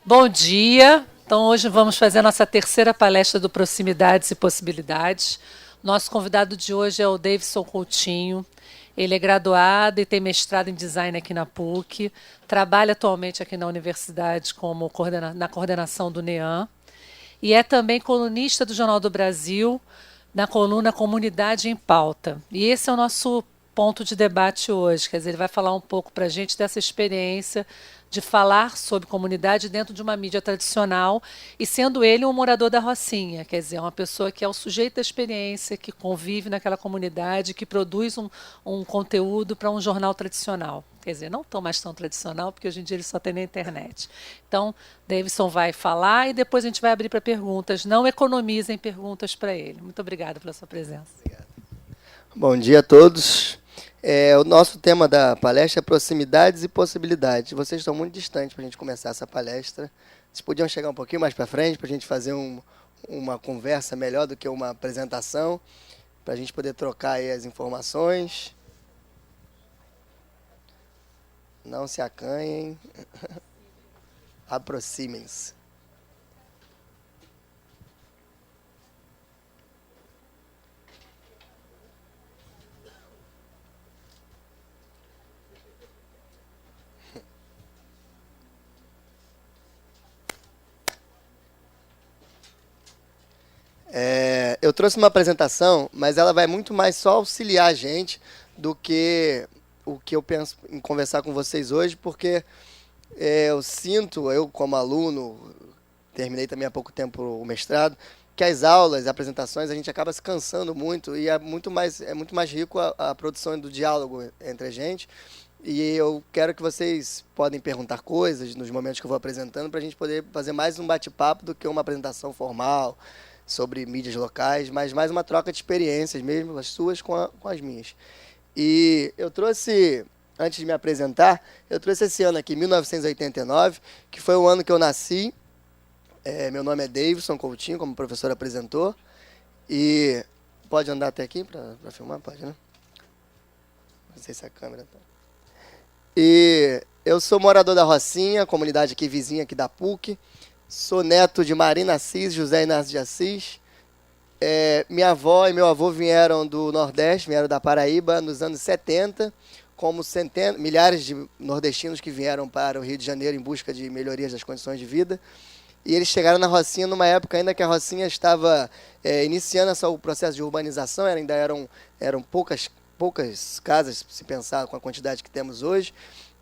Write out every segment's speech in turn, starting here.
Bom dia. Então, hoje vamos fazer a nossa terceira palestra do Proximidades e Possibilidades. Nosso convidado de hoje é o Davidson Coutinho. Ele é graduado e tem mestrado em design aqui na PUC. Trabalha atualmente aqui na universidade como na coordenação do NEAM. E é também colunista do Jornal do Brasil, na coluna Comunidade em Pauta. E esse é o nosso ponto de debate hoje. Quer dizer, ele vai falar um pouco para a gente dessa experiência de falar sobre comunidade dentro de uma mídia tradicional e sendo ele um morador da Rocinha, quer dizer, uma pessoa que é o sujeito da experiência, que convive naquela comunidade, que produz um conteúdo para um jornal tradicional. Quer dizer, não tão mais tão tradicional, porque hoje em dia ele só tem na internet. Então, Davidson vai falar e depois a gente vai abrir para perguntas. Não economizem perguntas para ele. Muito obrigada pela sua presença. Obrigado. Bom dia a todos. O nosso tema da palestra é proximidades e possibilidades. Vocês estão muito distantes para a gente começar essa palestra. Vocês podiam chegar um pouquinho mais para frente para a gente fazer uma conversa melhor do que uma apresentação, para a gente poder trocar aí as informações. Não se acanhem. Aproximem-se. Eu trouxe uma apresentação, mas ela vai muito mais só auxiliar a gente do que o que eu penso em conversar com vocês hoje, porque eu sinto, eu como aluno, terminei também há pouco tempo o mestrado, que as aulas, as apresentações, a gente acaba se cansando muito e é muito mais rico a produção do diálogo entre a gente. E eu quero que vocês podem perguntar coisas nos momentos que eu vou apresentando para a gente poder fazer mais um bate-papo do que uma apresentação formal sobre mídias locais, mas mais uma troca de experiências mesmo, as suas com as minhas. E eu trouxe, antes de me apresentar, eu trouxe esse ano aqui, 1989, que foi o ano que eu nasci. Meu nome é Davidson Coutinho, como o professor apresentou. E pode andar até aqui para filmar? Pode, né? Não sei se a câmera está... E eu sou morador da Rocinha, comunidade aqui vizinha aqui da PUC. Sou neto de Marina Assis, José Inácio de Assis. Minha avó e meu avô vieram do Nordeste, vieram da Paraíba nos anos 70, como milhares de nordestinos que vieram para o Rio de Janeiro em busca de melhorias das condições de vida. E eles chegaram na Rocinha numa época ainda que a Rocinha estava iniciando o processo de urbanização, ainda eram poucas casas, se pensar com a quantidade que temos hoje,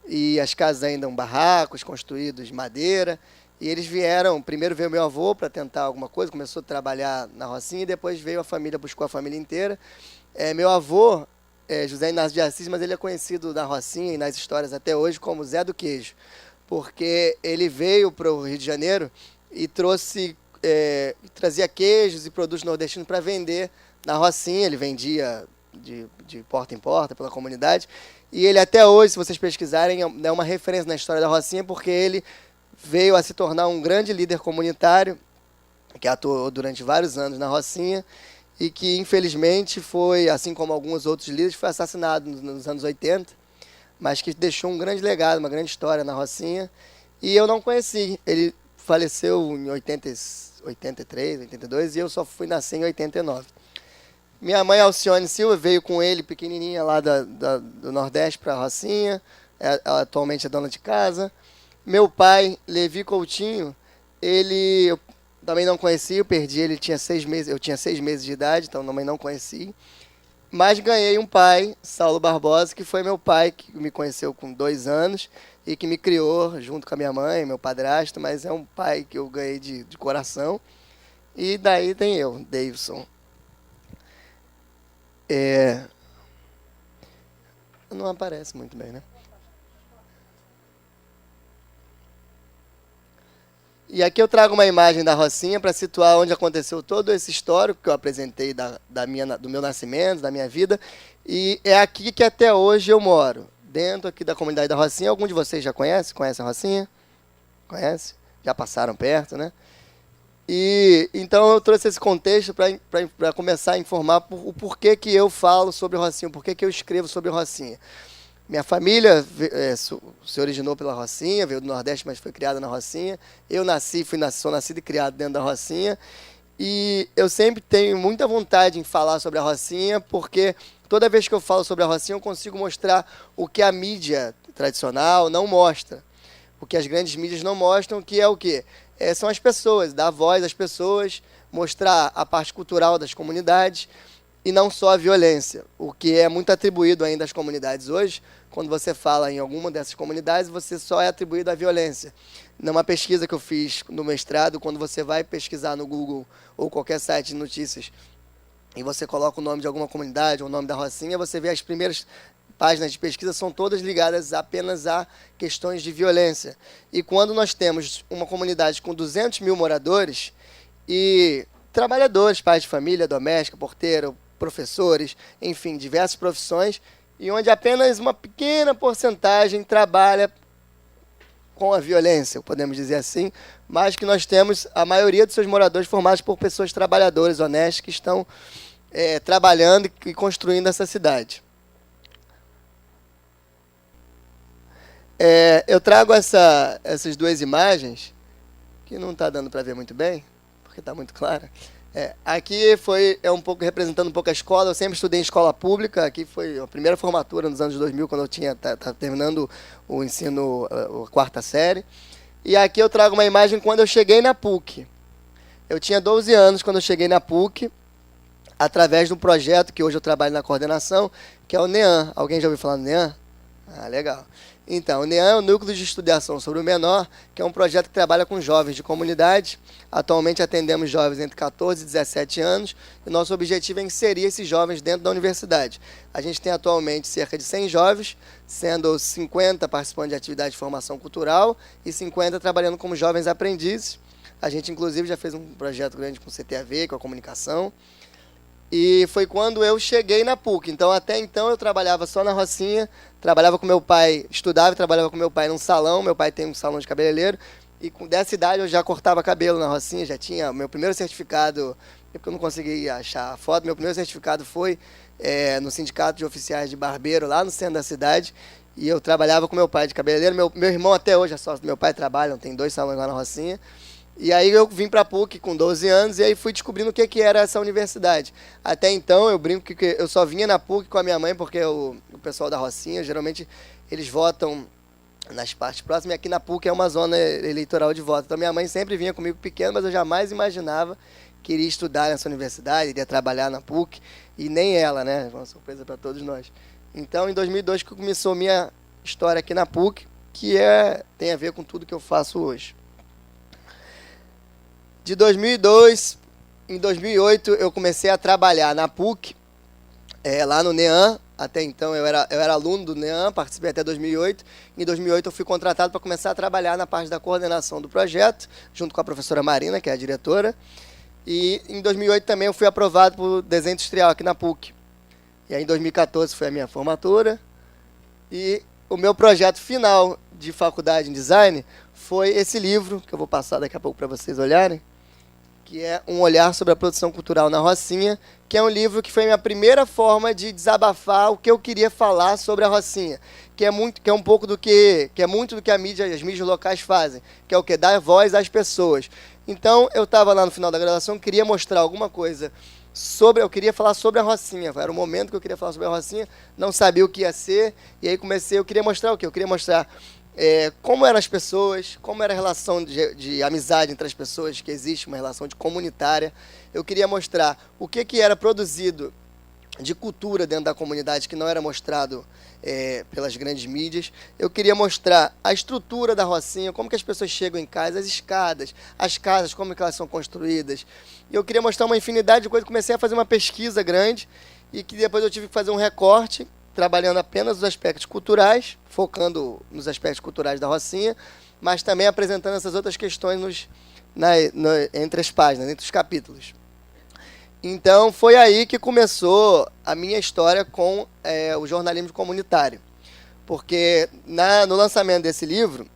e as casas ainda eram barracos construídos de madeira. E eles vieram, primeiro veio meu avô para tentar alguma coisa, começou a trabalhar na Rocinha, e depois veio a família, buscou a família inteira. Meu avô, José Inácio de Assis, mas ele é conhecido na Rocinha e nas histórias até hoje como Zé do Queijo, porque ele veio para o Rio de Janeiro e trazia queijos e produtos nordestinos para vender na Rocinha. Ele vendia de porta em porta pela comunidade, e ele até hoje, se vocês pesquisarem, é uma referência na história da Rocinha, porque ele veio a se tornar um grande líder comunitário, que atuou durante vários anos na Rocinha, e que, infelizmente, foi, assim como alguns outros líderes, foi assassinado nos anos 80, mas que deixou um grande legado, uma grande história na Rocinha, e eu não conheci. Ele faleceu em 83, 82, e eu só fui nascer em 89. Minha mãe, Alcione Silva, veio com ele, pequenininha, lá do Nordeste para a Rocinha, ela atualmente é dona de casa. Meu pai, Levi Coutinho, eu também não conheci, eu perdi ele, tinha 6 meses, eu tinha 6 meses de idade, então também não conheci. Mas ganhei um pai, Saulo Barbosa, que foi meu pai, que me conheceu com 2 anos e que me criou junto com a minha mãe, meu padrasto, mas é um pai que eu ganhei de coração. E daí tem eu, Davidson. Não aparece muito bem, né? E aqui eu trago uma imagem da Rocinha para situar onde aconteceu todo esse histórico que eu apresentei do meu nascimento, da minha vida. E é aqui que até hoje eu moro, dentro aqui da comunidade da Rocinha. Algum de vocês já conhece? Conhece a Rocinha? Conhece? Já passaram perto, né? E então eu trouxe esse contexto para começar a informar o porquê que eu falo sobre Rocinha, o porquê que eu escrevo sobre Rocinha. Minha família se originou pela Rocinha, veio do Nordeste, mas foi criada na Rocinha. Eu sou nascido e criado dentro da Rocinha. E eu sempre tenho muita vontade em falar sobre a Rocinha, porque toda vez que eu falo sobre a Rocinha, eu consigo mostrar o que a mídia tradicional não mostra. O que as grandes mídias não mostram, que é o quê? São as pessoas, dar voz às pessoas, mostrar a parte cultural das comunidades, e não só a violência, o que é muito atribuído ainda às comunidades hoje. Quando você fala em alguma dessas comunidades, você só é atribuído à violência. Numa pesquisa que eu fiz no mestrado, quando você vai pesquisar no Google ou qualquer site de notícias, e você coloca o nome de alguma comunidade ou o nome da Rocinha, você vê as primeiras páginas de pesquisa são todas ligadas apenas a questões de violência. E quando nós temos uma comunidade com 200 mil moradores e trabalhadores, pais de família, doméstica, porteiro, professores, enfim, diversas profissões, e onde apenas uma pequena porcentagem trabalha com a violência, podemos dizer assim, mas que nós temos a maioria dos seus moradores formados por pessoas trabalhadoras, honestas, que estão trabalhando e construindo essa cidade. Eu trago essas duas imagens, que não está dando para ver muito bem, porque está muito clara. Aqui um pouco representando um pouco a escola. Eu sempre estudei em escola pública. Aqui foi a primeira formatura nos anos 2000, quando eu estava terminando o ensino, a quarta série. E aqui eu trago uma imagem quando eu cheguei na PUC. Eu tinha 12 anos quando eu cheguei na PUC, através de um projeto que hoje eu trabalho na coordenação, que é o NEAM. Alguém já ouviu falar no NEAM? Ah, legal. Então, o NEAM é o Núcleo de Estudação sobre o Menor, que é um projeto que trabalha com jovens de comunidade. Atualmente atendemos jovens entre 14 e 17 anos, e nosso objetivo é inserir esses jovens dentro da universidade. A gente tem atualmente cerca de 100 jovens, sendo 50 participando de atividade de formação cultural e 50 trabalhando como jovens aprendizes. A gente, inclusive, já fez um projeto grande com o CTAV, com a comunicação. E foi quando eu cheguei na PUC. Então, até então, eu trabalhava só na Rocinha, trabalhava com meu pai, estudava e trabalhava com meu pai num salão. Meu pai tem um salão de cabeleireiro. E dessa idade eu já cortava cabelo na Rocinha, já tinha meu primeiro certificado, porque eu não consegui achar a foto, meu primeiro certificado foi no Sindicato de Oficiais de Barbeiro, lá no centro da cidade. E eu trabalhava com meu pai de cabeleireiro. Meu irmão até hoje é sócio do meu pai, trabalha, tem 2 salões lá na Rocinha. E aí eu vim para a PUC com 12 anos e aí fui descobrindo o que era essa universidade. Até então eu brinco que eu só vinha na PUC com a minha mãe, porque o pessoal da Rocinha, geralmente, eles votam nas partes próximas, e aqui na PUC é uma zona eleitoral de voto. Então minha mãe sempre vinha comigo pequeno, mas eu jamais imaginava que iria estudar nessa universidade, iria trabalhar na PUC, e nem ela, né? Uma surpresa para todos nós. Então em 2002 que começou minha história aqui na PUC, que tem a ver com tudo que eu faço hoje. De 2002, em 2008, eu comecei a trabalhar na PUC, lá no NEAM. Até então eu era aluno do NEAM, participei até 2008. Em 2008 eu fui contratado para começar a trabalhar na parte da coordenação do projeto, junto com a professora Marina, que é a diretora. E em 2008 também eu fui aprovado por desenho industrial aqui na PUC. E aí em 2014 foi a minha formatura. E o meu projeto final de faculdade em design foi esse livro, que eu vou passar daqui a pouco para vocês olharem, que é Um Olhar sobre a Produção Cultural na Rocinha, que é um livro que foi a minha primeira forma de desabafar o que eu queria falar sobre a Rocinha, que é muito do que a mídia, as mídias locais fazem, que é o que dar voz às pessoas. Então, eu estava lá no final da graduação, queria mostrar alguma coisa eu queria falar sobre a Rocinha. Era o momento que eu queria falar sobre a Rocinha, não sabia o que ia ser, e aí eu queria mostrar o quê? Eu queria mostrar como eram as pessoas, como era a relação de amizade entre as pessoas, que existe uma relação comunitária. Eu queria mostrar o que era produzido de cultura dentro da comunidade que não era mostrado pelas grandes mídias. Eu queria mostrar a estrutura da Rocinha, como que as pessoas chegam em casa, as escadas, as casas, como que elas são construídas. E eu queria mostrar uma infinidade de coisas. Comecei a fazer uma pesquisa grande e que depois eu tive que fazer um recorte, trabalhando apenas os aspectos culturais, focando nos aspectos culturais da Rocinha, mas também apresentando essas outras questões entre as páginas, entre os capítulos. Então, foi aí que começou a minha história com o jornalismo comunitário. Porque no lançamento desse livro,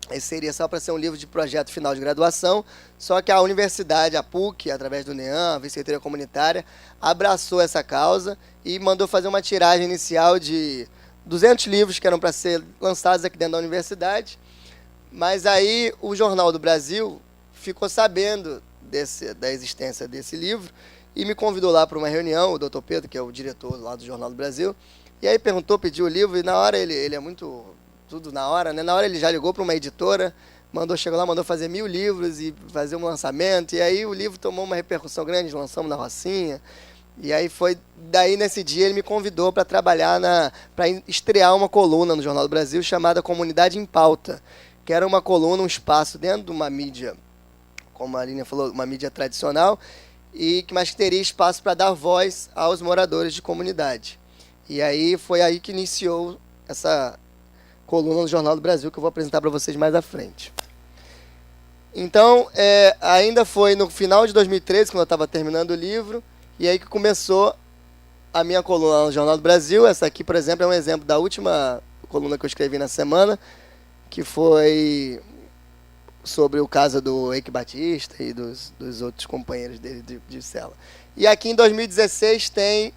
esse seria só para ser um livro de projeto final de graduação, só que a universidade, a PUC, através do NEAM, a Vice-Reitoria Comunitária, abraçou essa causa e mandou fazer uma tiragem inicial de 200 livros que eram para ser lançados aqui dentro da universidade, mas aí o Jornal do Brasil ficou sabendo da existência desse livro e me convidou lá para uma reunião, o Dr. Pedro, que é o diretor lá do Jornal do Brasil, e aí perguntou, pediu o livro, e na hora ele é muito, tudo na hora, né? Na hora ele já ligou para uma editora, chegou lá, mandou fazer 1000 livros e fazer um lançamento, e aí o livro tomou uma repercussão grande, lançamos na Rocinha, e aí foi, daí nesse dia ele me convidou para trabalhar, para estrear uma coluna no Jornal do Brasil chamada Comunidade em Pauta, que era uma coluna, um espaço dentro de uma mídia, como a Aline falou, uma mídia tradicional, mas que teria espaço para dar voz aos moradores de comunidade. E aí foi aí que iniciou essa coluna no Jornal do Brasil, que eu vou apresentar para vocês mais à frente. Então, ainda foi no final de 2013, quando eu estava terminando o livro, e aí que começou a minha coluna no Jornal do Brasil. Essa aqui, por exemplo, é um exemplo da última coluna que eu escrevi na semana, que foi sobre o caso do Eike Batista e dos outros companheiros dele de cela. E aqui em 2016 tem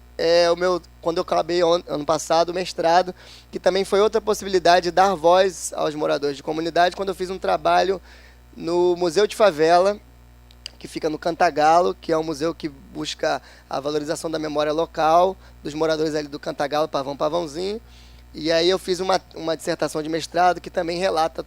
quando eu acabei ano passado o mestrado, que também foi outra possibilidade de dar voz aos moradores de comunidade, quando eu fiz um trabalho no Museu de Favela, que fica no Cantagalo, que é um museu que busca a valorização da memória local, dos moradores ali do Cantagalo, Pavãozinho. E aí eu fiz uma dissertação de mestrado que também relata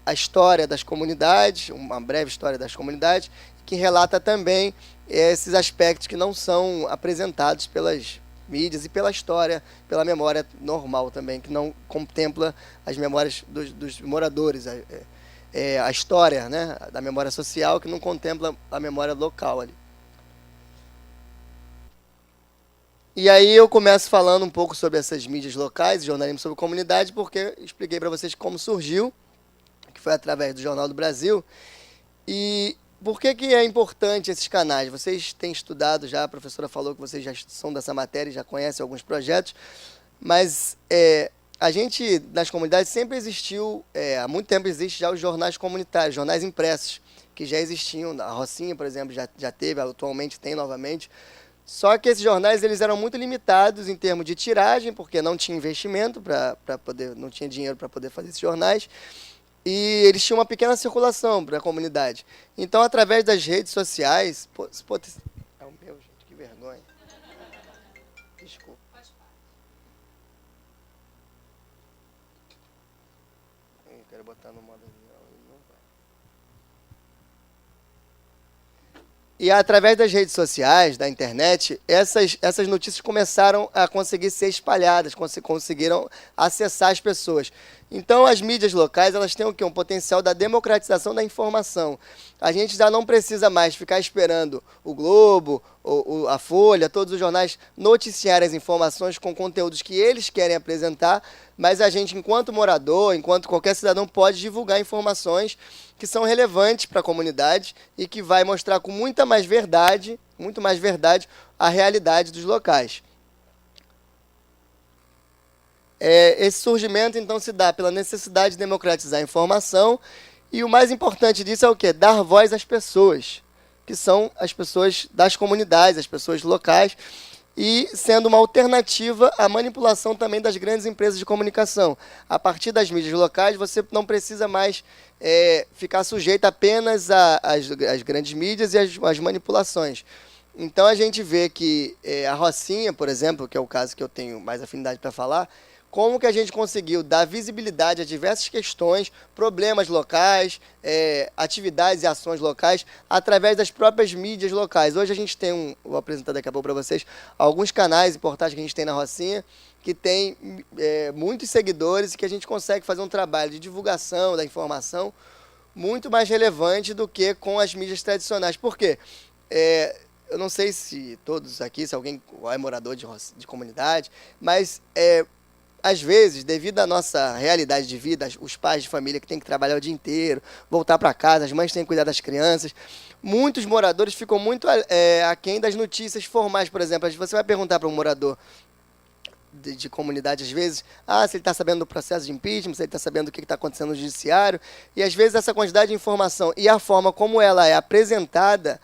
a história das comunidades, uma breve história das comunidades, que relata também esses aspectos que não são apresentados pelas mídias e pela história, pela memória normal também, que não contempla as memórias dos moradores, a história, né, da memória social, que não contempla a memória local ali. E aí eu começo falando um pouco sobre essas mídias locais, jornalismo sobre comunidade, porque expliquei para vocês como surgiu, que foi através do Jornal do Brasil. E por que é importante esses canais? Vocês têm estudado já, a professora falou que vocês já são dessa matéria, já conhecem alguns projetos, mas a gente, nas comunidades, sempre existiu, há muito tempo existe já os jornais comunitários, jornais impressos, que já existiam. A Rocinha, por exemplo, já teve, atualmente tem novamente. Só que esses jornais eles eram muito limitados em termos de tiragem, porque não tinha investimento não tinha dinheiro para poder fazer esses jornais, e eles tinham uma pequena circulação para a comunidade. Então, através das redes sociais... É o meu, gente, que vergonha. Desculpa. Eu quero botar no modo avião e não vai. E através das redes sociais, da internet, essas notícias começaram a conseguir ser espalhadas, conseguiram acessar as pessoas. Então, as mídias locais, elas têm o quê? Um potencial da democratização da informação. A gente já não precisa mais ficar esperando o Globo, a Folha, todos os jornais noticiarem as informações com conteúdos que eles querem apresentar, mas a gente, enquanto morador, enquanto qualquer cidadão, pode divulgar informações que são relevantes para a comunidade e que vai mostrar com muito mais verdade, a realidade dos locais. Esse surgimento, então, se dá pela necessidade de democratizar a informação, e o mais importante disso é o quê? Dar voz às pessoas, que são as pessoas das comunidades, as pessoas locais, e sendo uma alternativa à manipulação também das grandes empresas de comunicação. A partir das mídias locais, você não precisa mais ficar sujeito apenas às grandes mídias e às manipulações. Então, a gente vê que a Rocinha, por exemplo, que é o caso que eu tenho mais afinidade para falar, como que a gente conseguiu dar visibilidade a diversas questões, problemas locais, atividades e ações locais, através das próprias mídias locais. Hoje a gente tem, vou apresentar daqui a pouco para vocês, alguns canais e portais que a gente tem na Rocinha, que tem muitos seguidores e que a gente consegue fazer um trabalho de divulgação da informação muito mais relevante do que com as mídias tradicionais. Por quê? Eu não sei se todos aqui, se alguém é morador de comunidade, mas às vezes, devido à nossa realidade de vida, os pais de família que têm que trabalhar o dia inteiro, voltar para casa, as mães têm que cuidar das crianças, muitos moradores ficam muito aquém das notícias formais. Por exemplo, você vai perguntar para um morador de comunidade, às vezes, se ele está sabendo do processo de impeachment, se ele está sabendo do que está acontecendo no judiciário, e às vezes essa quantidade de informação e a forma como ela é apresentada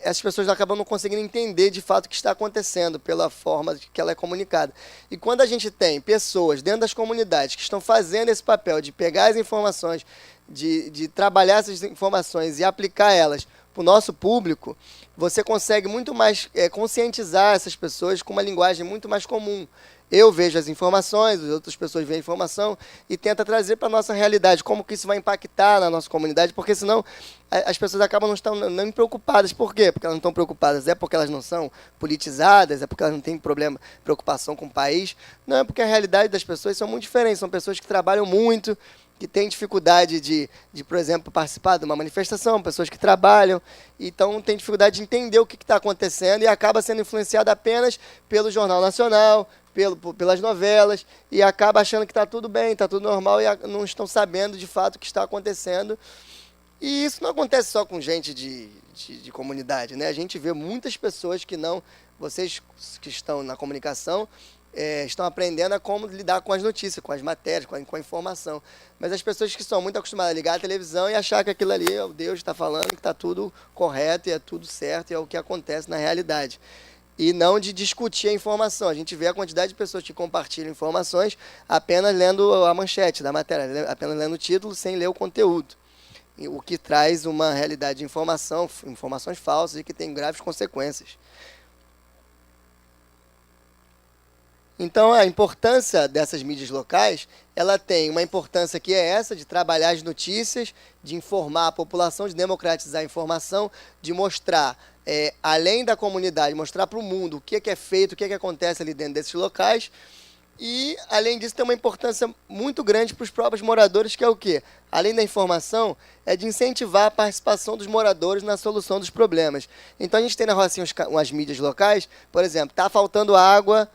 as pessoas acabam não conseguindo entender de fato o que está acontecendo pela forma que ela é comunicada. E quando a gente tem pessoas dentro das comunidades que estão fazendo esse papel de pegar as informações, de trabalhar essas informações e aplicar elas para o nosso público, você consegue muito mais conscientizar essas pessoas com uma linguagem muito mais comum. Eu vejo as informações, as outras pessoas veem a informação e tenta trazer para a nossa realidade como que isso vai impactar na nossa comunidade, porque senão as pessoas acabam não estão nem preocupadas. Por quê? Porque elas não estão preocupadas. É porque elas não são politizadas? É porque elas não têm preocupação com o país? Não, é porque a realidade das pessoas são muito diferentes. São pessoas que trabalham muito, que têm dificuldade de, por exemplo, participar de uma manifestação, pessoas que trabalham, então têm dificuldade de entender o que está acontecendo e acaba sendo influenciado apenas pelo Jornal Nacional, pelas novelas, e acaba achando que está tudo bem, está tudo normal, e não estão sabendo de fato o que está acontecendo. E isso não acontece só com gente de comunidade, né? A gente vê muitas pessoas que não... Vocês que estão na comunicação estão aprendendo a como lidar com as notícias, com as matérias, com a informação. Mas as pessoas que são muito acostumadas a ligar a televisão e achar que aquilo ali é o Deus está falando, que está tudo correto e é tudo certo e é o que acontece na realidade. E não de discutir a informação. A gente vê a quantidade de pessoas que compartilham informações apenas lendo a manchete da matéria, apenas lendo o título, sem ler o conteúdo. O que traz uma realidade de informações falsas e que tem graves consequências. Então, a importância dessas mídias locais, ela tem uma importância que é essa, de trabalhar as notícias, de informar a população, de democratizar a informação, de mostrar, além da comunidade, mostrar para o mundo o que é feito, o que acontece ali dentro desses locais. E, além disso, tem uma importância muito grande para os próprios moradores, que é o quê? Além da informação, é de incentivar a participação dos moradores na solução dos problemas. Então, a gente tem na Rocinha umas mídias locais, por exemplo, está faltando água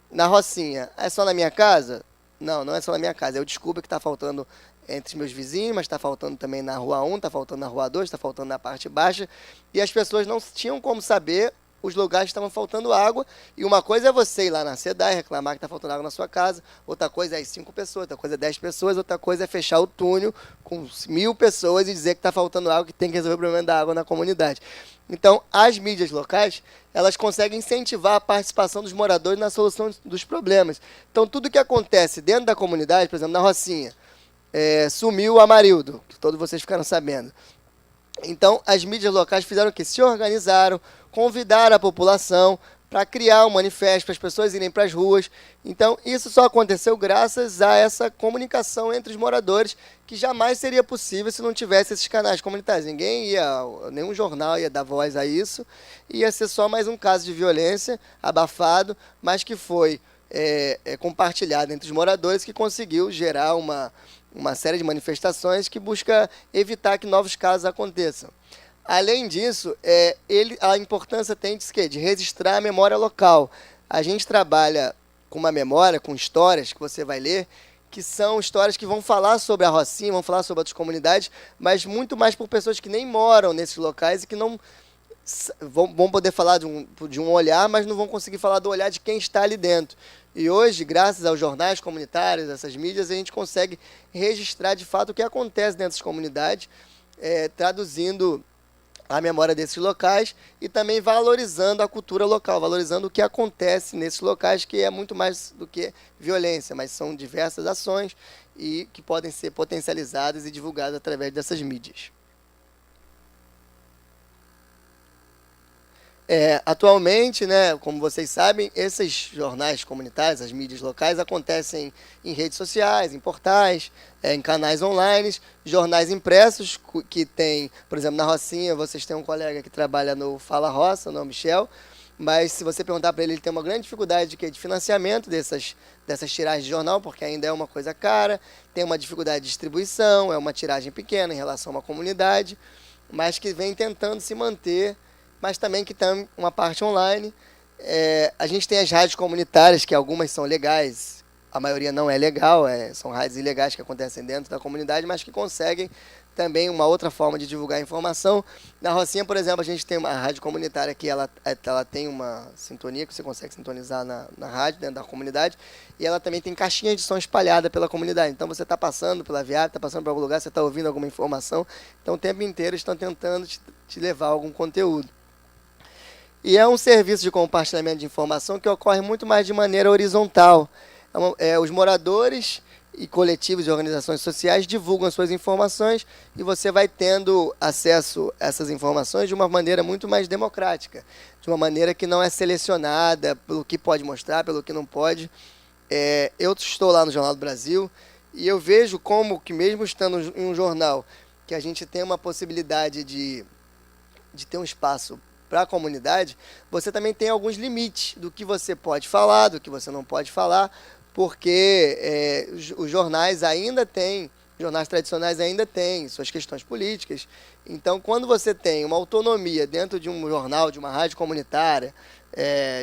na Rocinha. É só na minha casa? Não, não é só na minha casa. Eu descubro que está faltando entre os meus vizinhos, mas está faltando também na Rua 1, está faltando na Rua 2, está faltando na parte baixa. E as pessoas não tinham como saber os lugares que estavam faltando água. E uma coisa é você ir lá na SEDAI reclamar que está faltando água na sua casa. Outra coisa é 5 pessoas, outra coisa é 10 pessoas, outra coisa é fechar o túnel com 1000 pessoas e dizer que está faltando água, que tem que resolver o problema da água na comunidade. Então, as mídias locais, elas conseguem incentivar a participação dos moradores na solução dos problemas. Então, tudo que acontece dentro da comunidade, por exemplo, na Rocinha, sumiu o Amarildo, que todos vocês ficaram sabendo. Então, as mídias locais fizeram o quê? Se organizaram, convidaram a população para criar um manifesto, para as pessoas irem para as ruas. Então, isso só aconteceu graças a essa comunicação entre os moradores, que jamais seria possível se não tivesse esses canais comunitários. Nenhum jornal ia dar voz a isso, ia ser só mais um caso de violência abafado, mas que foi compartilhado entre os moradores, que conseguiu gerar uma série de manifestações que busca evitar que novos casos aconteçam. Além disso, a importância tem de registrar a memória local. A gente trabalha com uma memória, com histórias que você vai ler, que são histórias que vão falar sobre a Rocinha, vão falar sobre outras comunidades, mas muito mais por pessoas que nem moram nesses locais e que não vão poder falar de um olhar, mas não vão conseguir falar do olhar de quem está ali dentro. E hoje, graças aos jornais comunitários, essas mídias, a gente consegue registrar de fato o que acontece dentro das comunidades, traduzindo a memória desses locais e também valorizando a cultura local, valorizando o que acontece nesses locais, que é muito mais do que violência, mas são diversas ações e que podem ser potencializadas e divulgadas através dessas mídias. Atualmente, né, como vocês sabem, esses jornais comunitários, as mídias locais, acontecem em redes sociais, em portais, em canais online, jornais impressos, que tem, por exemplo, na Rocinha, vocês têm um colega que trabalha no Fala Roça, o nome Michel, mas se você perguntar para ele, ele tem uma grande dificuldade de financiamento dessas tiragens de jornal, porque ainda é uma coisa cara, tem uma dificuldade de distribuição, é uma tiragem pequena em relação a uma comunidade, mas que vem tentando se manter, mas também que tem uma parte online. A gente tem as rádios comunitárias, que algumas são legais, a maioria não é legal, são rádios ilegais que acontecem dentro da comunidade, mas que conseguem também uma outra forma de divulgar a informação. Na Rocinha, por exemplo, a gente tem uma rádio comunitária que ela tem uma sintonia que você consegue sintonizar na rádio, dentro da comunidade, e ela também tem caixinhas de som espalhada pela comunidade. Então você está passando pela viária, está passando por algum lugar, você está ouvindo alguma informação, então o tempo inteiro estão tentando te levar algum conteúdo. E é um serviço de compartilhamento de informação que ocorre muito mais de maneira horizontal. Os moradores e coletivos e organizações sociais divulgam suas informações e você vai tendo acesso a essas informações de uma maneira muito mais democrática, de uma maneira que não é selecionada pelo que pode mostrar, pelo que não pode. Eu estou lá no Jornal do Brasil e eu vejo como que mesmo estando em um jornal que a gente tem uma possibilidade de ter um espaço para a comunidade, você também tem alguns limites do que você pode falar, do que você não pode falar, porque os jornais tradicionais ainda têm suas questões políticas. Então, quando você tem uma autonomia dentro de um jornal, de uma rádio comunitária,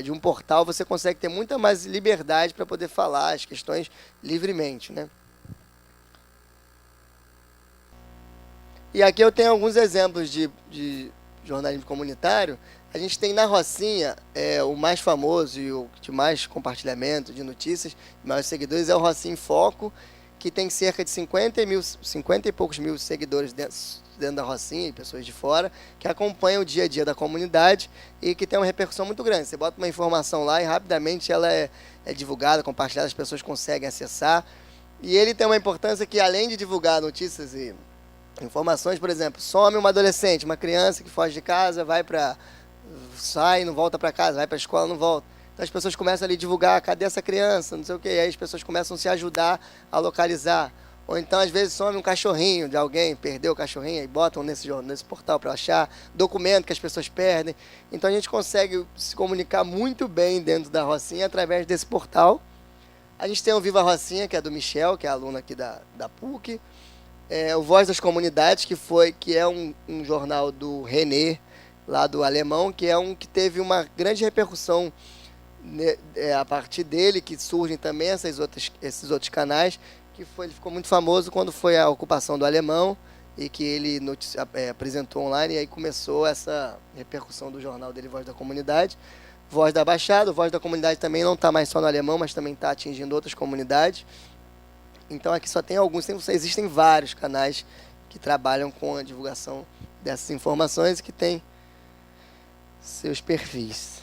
de um portal, você consegue ter muita mais liberdade para poder falar as questões livremente, né? E aqui eu tenho alguns exemplos de jornalismo comunitário. A gente tem na Rocinha, o mais famoso e o de mais compartilhamento de notícias, maiores seguidores, é o Rocinha em Foco, que tem cerca de 50 e poucos mil seguidores dentro da Rocinha e pessoas de fora, que acompanham o dia a dia da comunidade e que tem uma repercussão muito grande. Você bota uma informação lá e rapidamente ela é divulgada, compartilhada, as pessoas conseguem acessar. E ele tem uma importância que, além de divulgar notícias e informações, por exemplo, some uma adolescente, uma criança que foge de casa, sai, não volta para casa, vai para a escola, não volta. Então as pessoas começam ali a divulgar, cadê essa criança, não sei o quê, e aí as pessoas começam a se ajudar a localizar. Ou então, às vezes, some um cachorrinho de alguém, perdeu o cachorrinho, e botam nesse portal para achar, documento que as pessoas perdem. Então a gente consegue se comunicar muito bem dentro da Rocinha através desse portal. A gente tem o Viva Rocinha, que é do Michel, que é aluno aqui da PUC. O Voz das Comunidades, que é um jornal do René, lá do Alemão, que é que teve uma grande repercussão, né, a partir dele, que surgem também esses outros canais, ele ficou muito famoso quando foi a ocupação do Alemão e que ele apresentou online, e aí começou essa repercussão do jornal dele, Voz da Comunidade. Voz da Baixada, o Voz da Comunidade também não está mais só no Alemão, mas também está atingindo outras comunidades. Então aqui só tem alguns, existem vários canais que trabalham com a divulgação dessas informações e que têm seus perfis.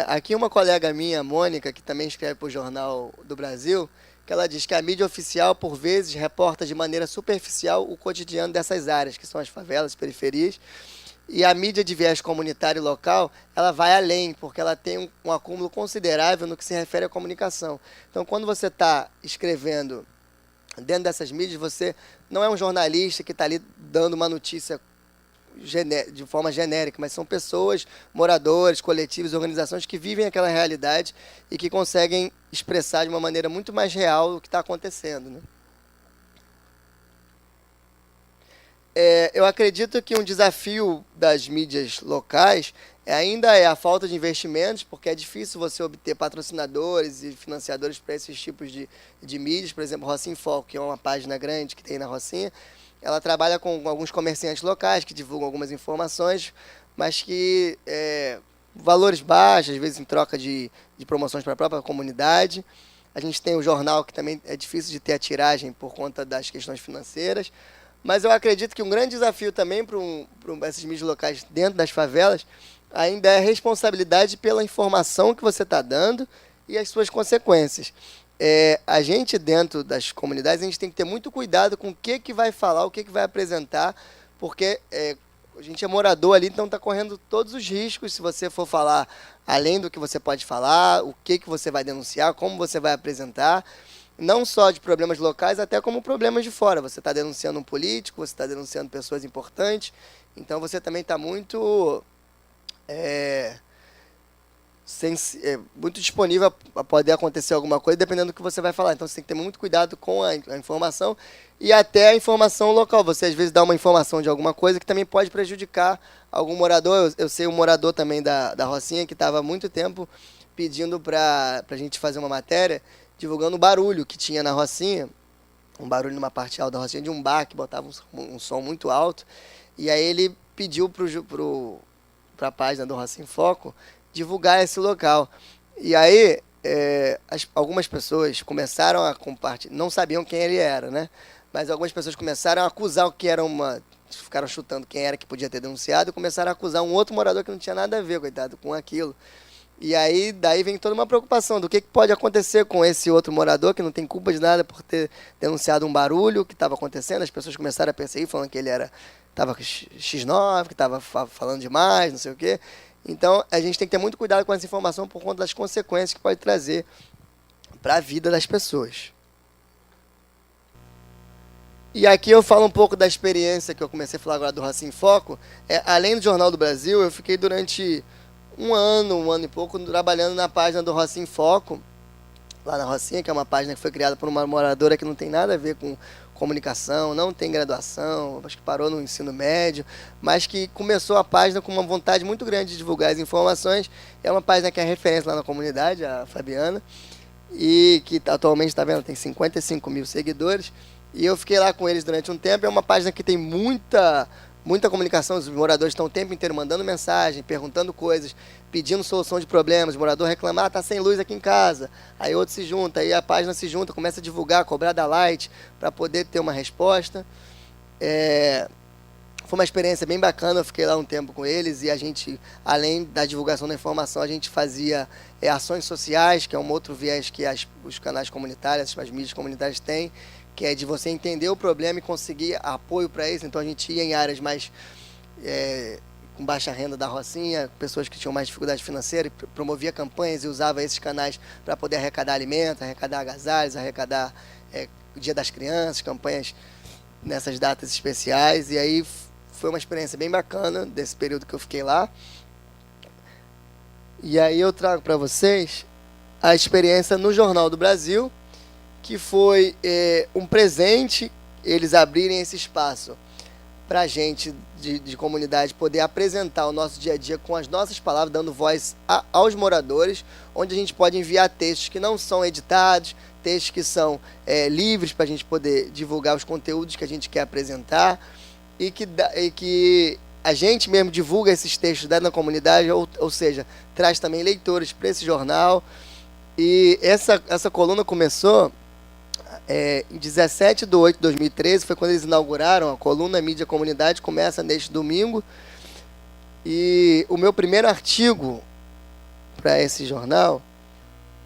Aqui uma colega minha, Mônica, que também escreve para o Jornal do Brasil, que ela diz que a mídia oficial, por vezes, reporta de maneira superficial o cotidiano dessas áreas, que são as favelas, as periferias, e a mídia de viés comunitário e local, ela vai além, porque ela tem um acúmulo considerável no que se refere à comunicação. Então, quando você está escrevendo dentro dessas mídias, você não é um jornalista que está ali dando uma notícia de forma genérica, mas são pessoas, moradores, coletivos, organizações que vivem aquela realidade e que conseguem expressar de uma maneira muito mais real o que está acontecendo, né? Eu acredito que um desafio das mídias locais ainda é a falta de investimentos, porque é difícil você obter patrocinadores e financiadores para esses tipos de mídias. Por exemplo, Rocinha em Foco, que é uma página grande que tem na Rocinha, ela trabalha com alguns comerciantes locais que divulgam algumas informações, mas que valores baixos, às vezes em troca de promoções para a própria comunidade. A gente tem o jornal, que também é difícil de ter a tiragem por conta das questões financeiras. Mas eu acredito que um grande desafio também para esses mídias locais dentro das favelas ainda é a responsabilidade pela informação que você está dando e as suas consequências. A gente, dentro das comunidades, a gente tem que ter muito cuidado com o que vai falar, o que vai apresentar, porque a gente é morador ali, então está correndo todos os riscos se você for falar além do que você pode falar, o que você vai denunciar, como você vai apresentar. Não só de problemas locais, até como problemas de fora. Você está denunciando um político, você está denunciando pessoas importantes, então você também está muito, muito disponível a poder acontecer alguma coisa, dependendo do que você vai falar. Então você tem que ter muito cuidado com a informação e até a informação local. Você às vezes dá uma informação de alguma coisa que também pode prejudicar algum morador. Eu sei um morador também da Rocinha que estava há muito tempo pedindo para a gente fazer uma matéria divulgando o barulho que tinha na Rocinha, um barulho numa parte alta da Rocinha de um bar que botava um som muito alto. E aí ele pediu para a página do Rocinha em Foco divulgar esse local. E aí algumas pessoas começaram a compartilhar, não sabiam quem ele era, né? Mas algumas pessoas começaram a acusar o que era ficaram chutando quem era que podia ter denunciado e começaram a acusar um outro morador que não tinha nada a ver, coitado, com aquilo. E aí, daí vem toda uma preocupação do que pode acontecer com esse outro morador que não tem culpa de nada por ter denunciado um barulho que estava acontecendo. As pessoas começaram a perseguir, falando que ele estava X9, que estava falando demais, não sei o quê. Então, a gente tem que ter muito cuidado com essa informação por conta das consequências que pode trazer para a vida das pessoas. E aqui eu falo um pouco da experiência que eu comecei a falar agora do Rocinha em Foco. Além do Jornal do Brasil, eu fiquei durante um ano e pouco, trabalhando na página do Rocinha em Foco, lá na Rocinha, que é uma página que foi criada por uma moradora que não tem nada a ver com comunicação, não tem graduação, acho que parou no ensino médio, mas que começou a página com uma vontade muito grande de divulgar as informações. É uma página que é referência lá na comunidade, a Fabiana, e que atualmente, está vendo, tem 55 mil seguidores, e eu fiquei lá com eles durante um tempo. É uma página que tem muita comunicação. Os moradores estão o tempo inteiro mandando mensagem, perguntando coisas, pedindo solução de problemas. O morador reclama, tá sem luz aqui em casa. Aí outro se junta, aí a página se junta, começa a divulgar, cobrar da Light para poder ter uma resposta. Foi uma experiência bem bacana, eu fiquei lá um tempo com eles e a gente, além da divulgação da informação, a gente fazia ações sociais, que é um outro viés que os canais comunitários, as mídias comunitárias têm, que é de você entender o problema e conseguir apoio para isso. Então a gente ia em áreas mais com baixa renda da Rocinha, pessoas que tinham mais dificuldade financeira, e promovia campanhas e usava esses canais para poder arrecadar alimentos, arrecadar agasalhos, arrecadar o Dia das Crianças, campanhas nessas datas especiais. E aí foi uma experiência bem bacana desse período que eu fiquei lá. E aí eu trago para vocês a experiência no Jornal do Brasil, que foi um presente eles abrirem esse espaço para a gente de comunidade poder apresentar o nosso dia a dia com as nossas palavras, dando voz aos moradores, onde a gente pode enviar textos que não são editados, textos que são livres para a gente poder divulgar os conteúdos que a gente quer apresentar, e que a gente mesmo divulga esses textos na comunidade, ou seja, traz também leitores para esse jornal. E essa coluna começou em 17/8/2013, foi quando eles inauguraram a coluna Mídia Comunidade, começa neste domingo. E o meu primeiro artigo para esse jornal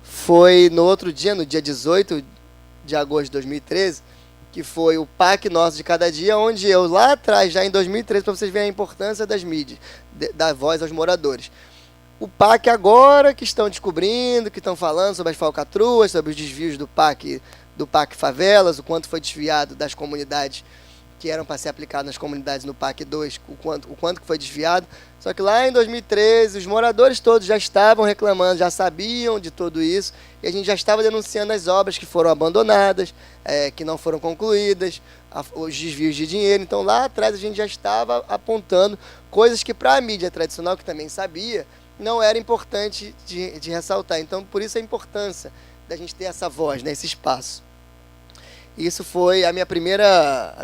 foi no outro dia, no dia 18 de agosto de 2013, que foi o PAC Nosso de Cada Dia, onde eu lá atrás, já em 2013, para vocês verem a importância das mídias, da voz aos moradores. O PAC agora que estão descobrindo, que estão falando sobre as falcatruas, sobre os desvios do PAC Favelas, o quanto foi desviado das comunidades que eram para ser aplicado nas comunidades no PAC 2, o quanto que foi desviado. Só que lá em 2013, os moradores todos já estavam reclamando, já sabiam de tudo isso, e a gente já estava denunciando as obras que foram abandonadas, que não foram concluídas, os desvios de dinheiro. Então lá atrás a gente já estava apontando coisas que para a mídia tradicional, que também sabia, não era importante de ressaltar. Então por isso a importância da gente ter essa voz, né, esse espaço. Isso foi a minha primeira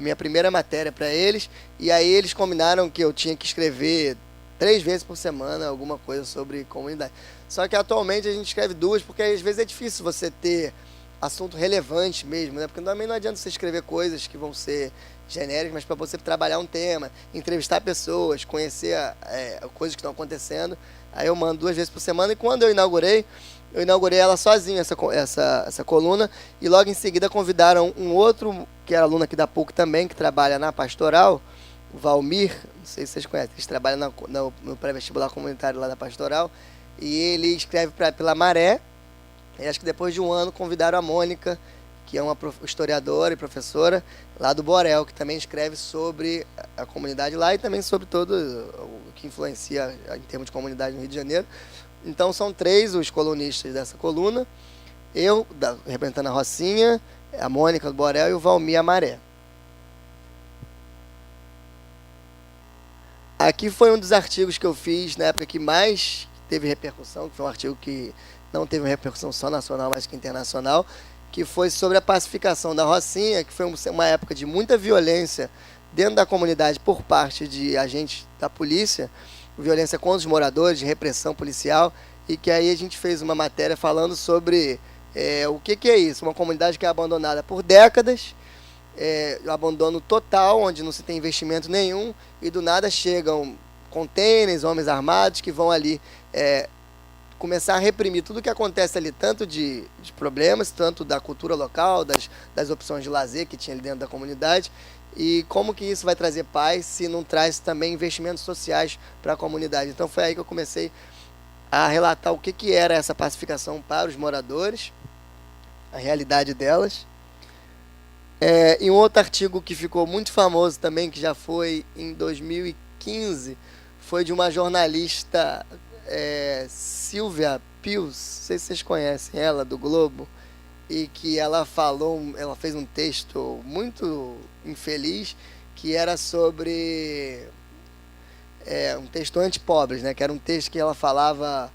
matéria para eles, e aí eles combinaram que eu tinha que escrever 3 vezes por semana alguma coisa sobre comunidade. Só que atualmente a gente escreve 2, porque às vezes é difícil você ter assunto relevante mesmo, né? Porque também não adianta você escrever coisas que vão ser genéricas, mas para você trabalhar um tema, entrevistar pessoas, conhecer coisas que estão acontecendo. Aí eu mando 2 vezes por semana, e quando eu inaugurei ela sozinho, essa coluna, e logo em seguida convidaram um outro, que era aluno aqui da PUC também, que trabalha na Pastoral, o Valmir, não sei se vocês conhecem, ele trabalha no pré-vestibular comunitário lá da Pastoral, e ele escreve pela Maré, e acho que depois de um ano convidaram a Mônica, que é uma historiadora e professora lá do Borel, que também escreve sobre a comunidade lá e também sobre todo o que influencia em termos de comunidade no Rio de Janeiro. Então são 3 os colunistas dessa coluna, eu, representando a Rocinha, a Mônica do Borel e o Valmir Maré. Aqui foi um dos artigos que eu fiz na época que mais teve repercussão, que foi um artigo que não teve uma repercussão só nacional, mas que internacional, que foi sobre a pacificação da Rocinha, que foi uma época de muita violência dentro da comunidade por parte de agentes da polícia, violência contra os moradores, de repressão policial, e que aí a gente fez uma matéria falando sobre o que é isso, uma comunidade que é abandonada por décadas, abandono total, onde não se tem investimento nenhum, e do nada chegam containers, homens armados, que vão ali começar a reprimir tudo que acontece ali, tanto de problemas, tanto da cultura local, das opções de lazer que tinha ali dentro da comunidade, e como que isso vai trazer paz se não traz também investimentos sociais para a comunidade. Então foi aí que eu comecei a relatar o que era essa pacificação para os moradores, a realidade delas. E um outro artigo que ficou muito famoso também, que já foi em 2015, foi de uma jornalista, Silvia Pius, não sei se vocês conhecem ela, do Globo, e que ela fez um texto muito infeliz, que era sobre um texto anti-pobres, né? Que era um texto que ela falava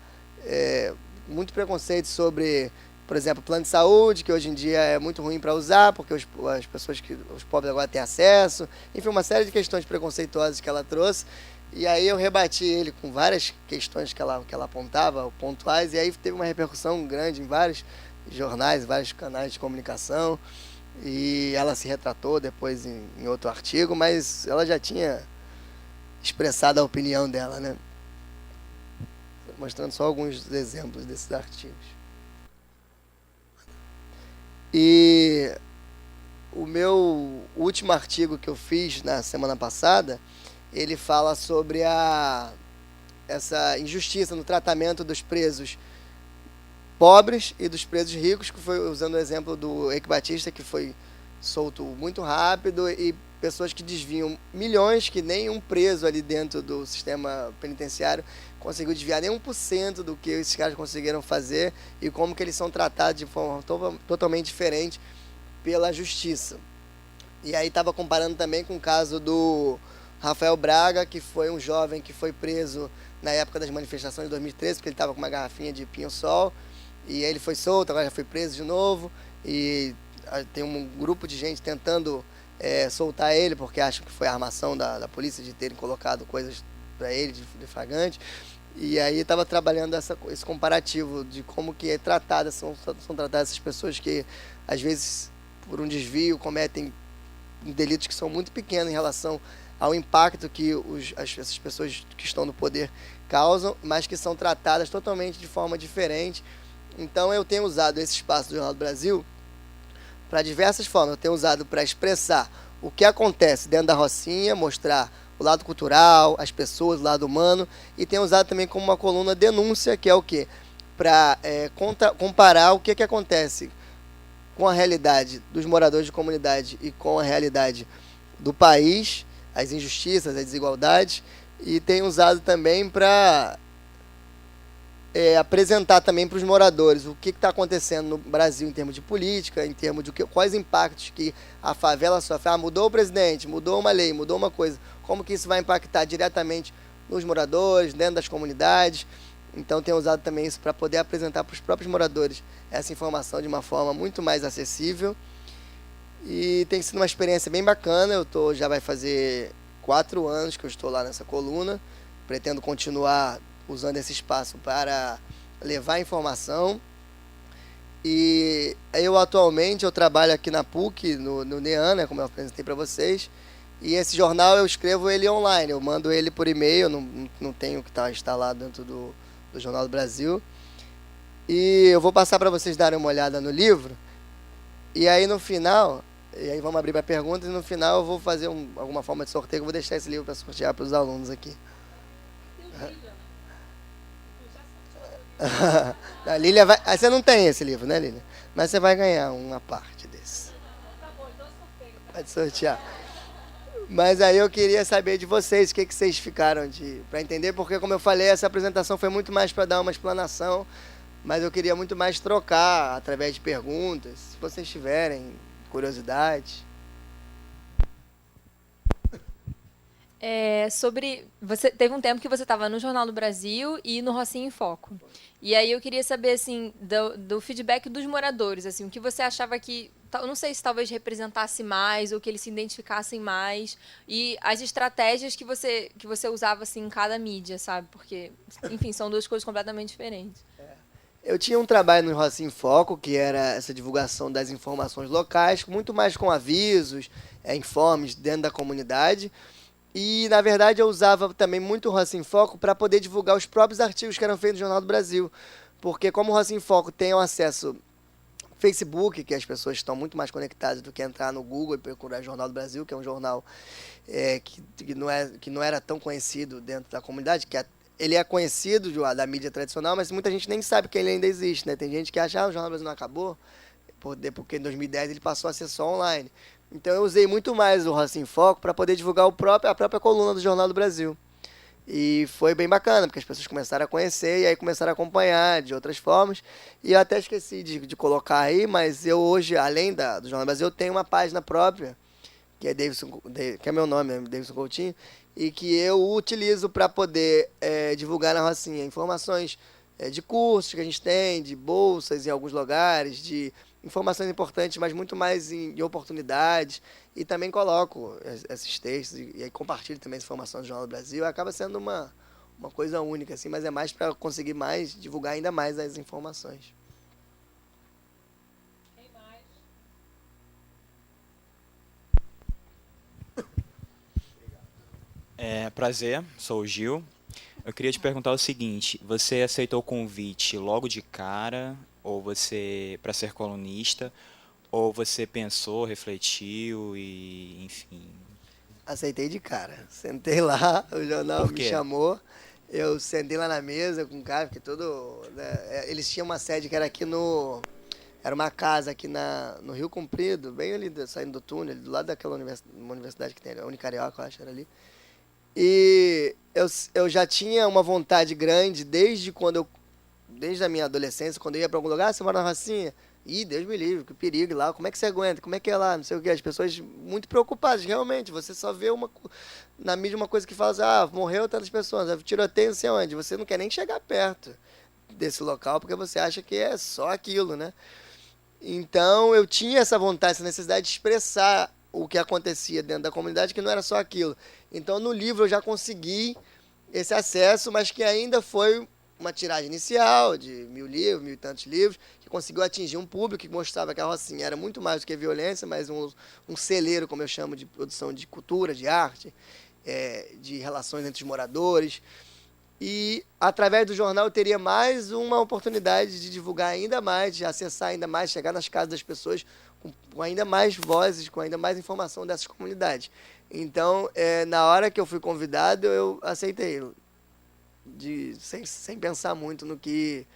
muito preconceito sobre, por exemplo, plano de saúde, que hoje em dia é muito ruim para usar, porque os pobres agora têm acesso, enfim, uma série de questões preconceituosas que ela trouxe. E aí eu rebati ele com várias questões que ela apontava, pontuais, e aí teve uma repercussão grande em vários jornais, vários canais de comunicação, e ela se retratou depois em outro artigo, mas ela já tinha expressado a opinião dela, né? Mostrando só alguns exemplos desses artigos. E o meu último artigo que eu fiz na semana passada, ele fala sobre essa injustiça no tratamento dos presos pobres e dos presos ricos, que foi usando o exemplo do Eike Batista, que foi solto muito rápido, e pessoas que desviam milhões, que nenhum preso ali dentro do sistema penitenciário conseguiu desviar nem 1% do que esses caras conseguiram fazer, e como que eles são tratados de forma totalmente diferente pela justiça. E aí estava comparando também com o caso do Rafael Braga, que foi um jovem que foi preso na época das manifestações de 2013, porque ele estava com uma garrafinha de pinho-sol, e aí ele foi solto, agora já foi preso de novo, e tem um grupo de gente tentando soltar ele, porque acham que foi a armação da polícia de terem colocado coisas para ele de flagrante. E aí estava trabalhando esse comparativo de como que são tratadas essas pessoas que, às vezes, por um desvio, cometem delitos que são muito pequenos em relação ao impacto que essas pessoas que estão no poder causam, mas que são tratadas totalmente de forma diferente. Então eu tenho usado esse espaço do Jornal do Brasil para diversas formas. Eu tenho usado para expressar o que acontece dentro da Rocinha, mostrar o lado cultural, as pessoas, o lado humano, e tenho usado também como uma coluna denúncia, que é o quê? Para comparar o que acontece com a realidade dos moradores de comunidade e com a realidade do país, as injustiças, as desigualdades, e tenho usado também para apresentar também para os moradores o que está acontecendo no Brasil em termos de política, em termos de quais impactos que a favela sofre. Mudou o presidente, mudou uma lei, mudou uma coisa. Como que isso vai impactar diretamente nos moradores, dentro das comunidades. Então tenho usado também isso para poder apresentar para os próprios moradores essa informação de uma forma muito mais acessível. E tem sido uma experiência bem bacana. Já vai fazer 4 anos que eu estou lá nessa coluna. Pretendo continuar usando esse espaço para levar informação. E eu atualmente trabalho aqui na PUC, no NEAN, né, como eu apresentei para vocês. E esse jornal eu escrevo ele online, eu mando ele por e-mail, não tenho que estar instalado dentro do Jornal do Brasil. E eu vou passar para vocês darem uma olhada no livro. E aí no final, vamos abrir para perguntas, e no final eu vou fazer alguma forma de sorteio, eu vou deixar esse livro para sortear para os alunos aqui. A Lília vai. Você não tem esse livro, né, Lília? Mas você vai ganhar uma parte desse. Tá bom, então sorteio. Pode sortear. Mas aí eu queria saber de vocês, o que vocês ficaram para entender, porque como eu falei, essa apresentação foi muito mais para dar uma explanação, mas eu queria muito mais trocar através de perguntas, se vocês tiverem curiosidade. Teve um tempo que você estava no Jornal do Brasil e no Rocinha em Foco. E aí eu queria saber, assim, do feedback dos moradores, assim, o que você achava que, eu não sei se talvez representasse mais ou que eles se identificassem mais, e as estratégias que você usava, assim, em cada mídia, sabe? Porque, enfim, são duas coisas completamente diferentes. Eu tinha um trabalho no Roça em Foco, que era essa divulgação das informações locais, muito mais com avisos, informes dentro da comunidade. E, na verdade, eu usava também muito o Roça em Foco para poder divulgar os próprios artigos que eram feitos no Jornal do Brasil. Porque como o Roça em Foco tem o acesso ao Facebook, que as pessoas estão muito mais conectadas do que entrar no Google e procurar Jornal do Brasil, que é um jornal que não era tão conhecido dentro da comunidade, ele é conhecido da mídia tradicional, mas muita gente nem sabe que ele ainda existe, né? Tem gente que acha, o Jornal do Brasil não acabou, porque em 2010 ele passou a ser só online. Então eu usei muito mais o Roça em Foco para poder divulgar a própria coluna do Jornal do Brasil. E foi bem bacana, porque as pessoas começaram a conhecer e aí começaram a acompanhar de outras formas. E eu até esqueci de colocar aí, mas eu hoje, além do Jornal do Brasil, eu tenho uma página própria, que é que é meu nome, é Davidson Coutinho, e que eu utilizo para poder divulgar na Rocinha informações de cursos que a gente tem, de bolsas em alguns lugares, de informações importantes, mas muito mais em oportunidades. E também coloco esses textos e aí compartilho também essa informação do Jornal do Brasil. Acaba sendo uma coisa única, assim, mas é mais para conseguir mais, divulgar ainda mais as informações. Prazer, sou o Gil. Eu queria te perguntar o seguinte: você aceitou o convite logo de cara, ou você para ser colunista, ou você pensou, refletiu e, enfim, Aceitei de cara. Sentei lá, o jornal por me quê? chamou. Eu sentei lá na mesa com o cara, porque todo. Né, eles tinham uma sede que era aqui no. Era uma casa aqui no Rio Comprido, bem ali saindo do túnel, do lado daquela uma universidade que tem ali, a Unicarioca, eu acho, era ali. E eu já tinha uma vontade grande desde a minha adolescência, quando eu ia para algum lugar, você mora na Rocinha? Ih, Deus me livre, que perigo lá, como é que você aguenta? Como é que é lá? Não sei o que, as pessoas muito preocupadas, realmente, você só vê na mídia uma coisa que fala assim, morreu tantas pessoas, tiroteio não sei onde, você não quer nem chegar perto desse local, porque você acha que é só aquilo, né? Então eu tinha essa vontade, essa necessidade de expressar o que acontecia dentro da comunidade, que não era só aquilo. Então no livro eu já consegui esse acesso, mas que ainda foi uma tiragem inicial de 1.000 livros, 1.000 e tantos livros, que conseguiu atingir um público que mostrava que a Rocinha era muito mais do que violência, mas um celeiro, como eu chamo, de produção de cultura, de arte, de relações entre os moradores. E através do jornal eu teria mais uma oportunidade de divulgar ainda mais, de acessar ainda mais, chegar nas casas das pessoas com ainda mais vozes, com ainda mais informação dessas comunidades. Então, na hora que eu fui convidado, eu aceitei, sem pensar muito no que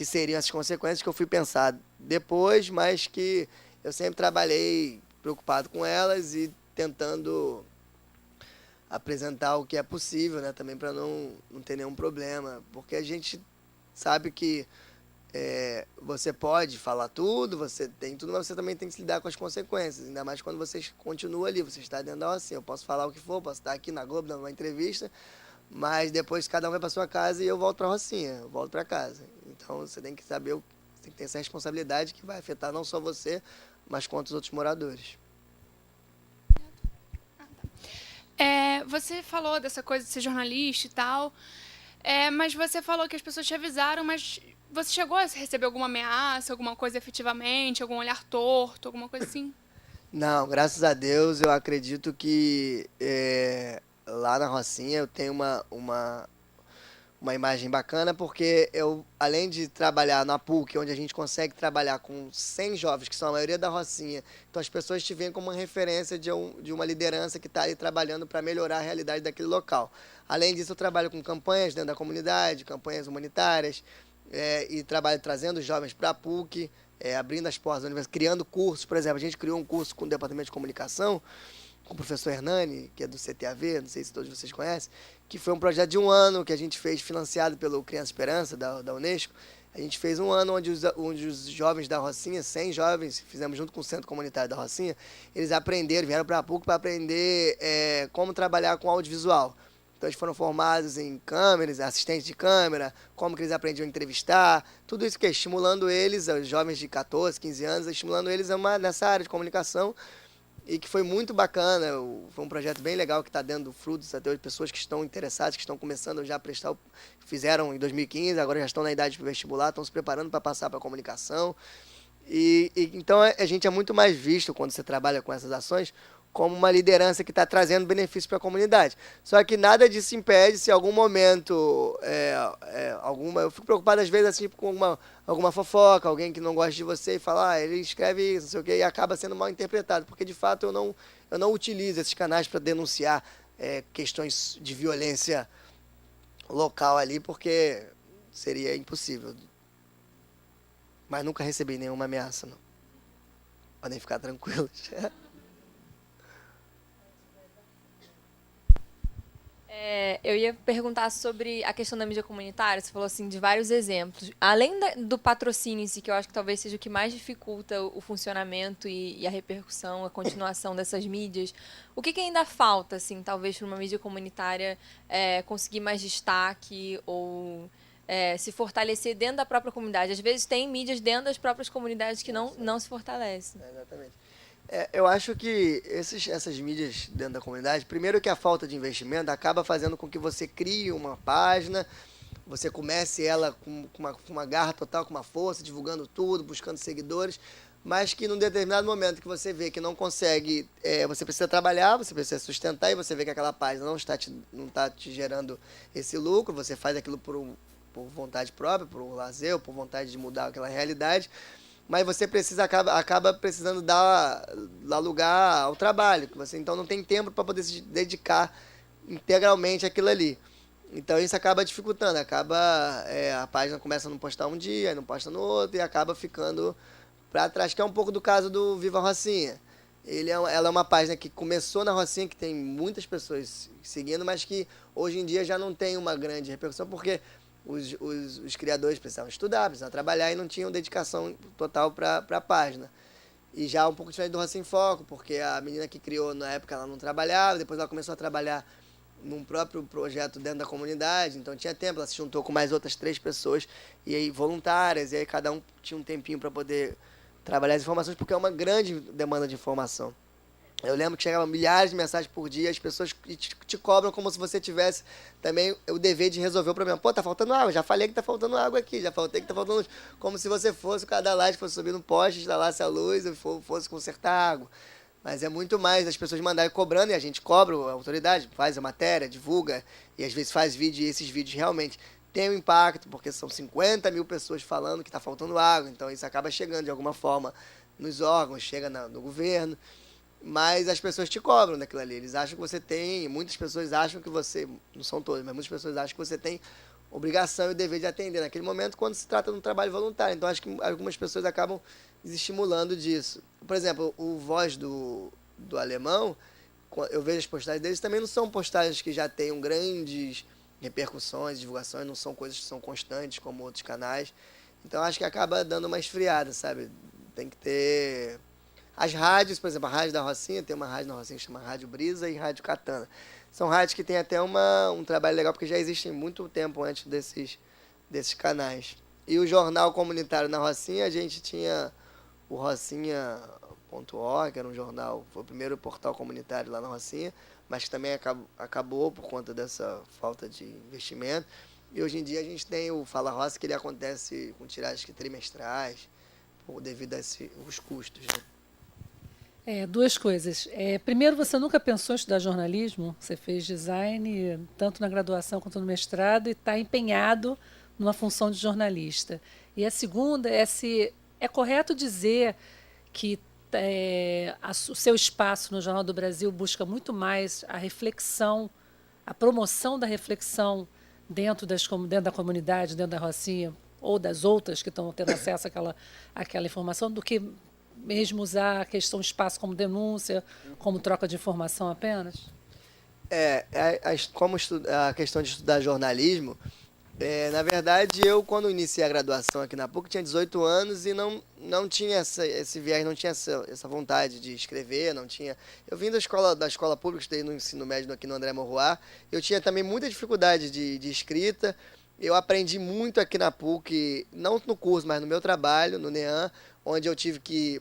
seriam as consequências, que eu fui pensar depois, mas que eu sempre trabalhei preocupado com elas e tentando apresentar o que é possível, né, também para não ter nenhum problema, porque a gente sabe que você pode falar tudo, você tem tudo, mas você também tem que se lidar com as consequências, ainda mais quando você continua ali, você está dentro da Rocinha. Eu posso falar o que for, posso estar aqui na Globo dando uma entrevista, mas depois cada um vai para sua casa e eu volto para a Rocinha, eu volto para casa. Então você tem que saber, tem que ter essa responsabilidade que vai afetar não só você, mas quanto os outros moradores. Você falou dessa coisa de ser jornalista e tal, mas você falou que as pessoas te avisaram, mas você chegou a receber alguma ameaça, alguma coisa efetivamente, algum olhar torto, alguma coisa assim? Não, graças a Deus eu acredito que lá na Rocinha eu tenho uma imagem bacana, porque eu, além de trabalhar na PUC, onde a gente consegue trabalhar com 100 jovens, que são a maioria da Rocinha, então as pessoas te veem como uma referência de uma liderança que está ali trabalhando para melhorar a realidade daquele local. Além disso, eu trabalho com campanhas dentro da comunidade, campanhas humanitárias, e trabalho trazendo os jovens para a PUC, abrindo as portas da universidade, criando cursos. Por exemplo, a gente criou um curso com o Departamento de Comunicação, com o professor Hernani, que é do CTAV, não sei se todos vocês conhecem, que foi um projeto de um ano que a gente fez, financiado pelo Criança Esperança, da Unesco. A gente fez um ano onde os jovens da Rocinha, 100 jovens, fizemos junto com o Centro Comunitário da Rocinha, eles vieram para a PUC para aprender como trabalhar com audiovisual. Então eles foram formados em câmeras, assistentes de câmera, como que eles aprendiam a entrevistar, tudo isso que é estimulando eles, os jovens de 14, 15 anos, estimulando eles nessa área de comunicação, e que foi muito bacana. Foi um projeto bem legal que está dando frutos até hoje, pessoas que estão interessadas, que estão começando já a prestar, fizeram em 2015, agora já estão na idade de vestibular, estão se preparando para passar para a comunicação. Então a gente é muito mais visto quando você trabalha com essas ações como uma liderança que está trazendo benefício para a comunidade. Só que nada disso impede se em algum momento, eu fico preocupado às vezes assim, com alguma fofoca, alguém que não gosta de você e fala, ele escreve isso, não sei o quê, e acaba sendo mal interpretado, porque de fato eu não utilizo esses canais para denunciar questões de violência local ali, porque seria impossível. Mas nunca recebi nenhuma ameaça, não. Podem ficar tranquilos. Eu ia perguntar sobre a questão da mídia comunitária. Você falou assim de vários exemplos. Além do patrocínio em si, que eu acho que talvez seja o que mais dificulta o funcionamento e a repercussão, a continuação dessas mídias, o que ainda falta, assim, talvez, para uma mídia comunitária conseguir mais destaque ou se fortalecer dentro da própria comunidade? Às vezes tem mídias dentro das próprias comunidades que não se fortalecem. Exatamente. Eu acho que essas mídias dentro da comunidade, primeiro que a falta de investimento acaba fazendo com que você crie uma página, você comece ela com uma garra total, com uma força, divulgando tudo, buscando seguidores, mas que num determinado momento que você vê que não consegue, você precisa trabalhar, você precisa sustentar, e você vê que aquela página não está te gerando esse lucro, você faz aquilo por vontade própria, por lazer, por vontade de mudar aquela realidade, mas você acaba precisando dar lugar ao trabalho, que você então não tem tempo para poder se dedicar integralmente àquilo ali. Então isso acaba dificultando, a página começa a não postar um dia, aí não posta no outro, e acaba ficando para trás, que é um pouco do caso do Viva Rocinha. Ela é uma página que começou na Rocinha, que tem muitas pessoas seguindo, mas que hoje em dia já não tem uma grande repercussão, porque os criadores precisavam estudar, precisavam trabalhar e não tinham dedicação total para a página. E já um pouco diferente do Rocinha em Foco, porque a menina que criou na época ela não trabalhava, depois ela começou a trabalhar num próprio projeto dentro da comunidade, então tinha tempo, ela se juntou com mais outras 3 pessoas, e aí voluntárias, e aí cada um tinha um tempinho para poder trabalhar as informações, porque é uma grande demanda de informação. Eu lembro que chegavam milhares de mensagens por dia, as pessoas te cobram como se você tivesse também o dever de resolver o problema. Pô, tá faltando água, já falei que tá faltando água aqui, já falei que tá faltando luz. Como se você fosse o cara da laje, fosse subir no poste, instalasse a luz e fosse consertar a água. Mas é muito mais as pessoas mandarem cobrando, e a gente cobra, a autoridade faz a matéria, divulga, e às vezes faz vídeo, e esses vídeos realmente têm um impacto, porque são 50 mil pessoas falando que tá faltando água, então isso acaba chegando de alguma forma nos órgãos, chega no governo. Mas as pessoas te cobram daquilo ali. Eles acham que você tem... Muitas pessoas acham que você... Não são todas, mas muitas pessoas acham que você tem obrigação e dever de atender naquele momento quando se trata de um trabalho voluntário. Então, acho que algumas pessoas acabam desestimulando disso. Por exemplo, o Voz do Alemão, eu vejo as postagens deles, também não são postagens que já tenham grandes repercussões, divulgações, não são coisas que são constantes como outros canais. Então, acho que acaba dando uma esfriada, sabe? Tem que ter... As rádios, por exemplo, a Rádio da Rocinha, tem uma rádio na Rocinha que chama Rádio Brisa e Rádio Catana. São rádios que têm até um trabalho legal, porque já existem muito tempo antes desses canais. E o jornal comunitário na Rocinha, a gente tinha o Rocinha.org, que era um jornal, foi o primeiro portal comunitário lá na Rocinha, mas que também acabou por conta dessa falta de investimento. E hoje em dia a gente tem o Fala Roça, que ele acontece com tiragens trimestrais, devido aos custos, né? 2 coisas. Primeiro, você nunca pensou em estudar jornalismo? Você fez design, tanto na graduação quanto no mestrado, e está empenhado numa função de jornalista. E a segunda é se é correto dizer que o seu espaço no Jornal do Brasil busca muito mais a reflexão, a promoção da reflexão dentro da comunidade, dentro da Rocinha, ou das outras que estão tendo acesso àquela informação, do que mesmo usar a questão espaço como denúncia, como troca de informação apenas? Como a questão de estudar jornalismo, Na verdade, eu, quando iniciei a graduação aqui na PUC, tinha 18 anos e não tinha esse viés, não tinha essa vontade de escrever, não tinha... Eu vim da escola pública, estudei no ensino médio aqui no André Morroá, eu tinha também muita dificuldade de escrita, eu aprendi muito aqui na PUC, não no curso, mas no meu trabalho, no NEAM, onde eu tive que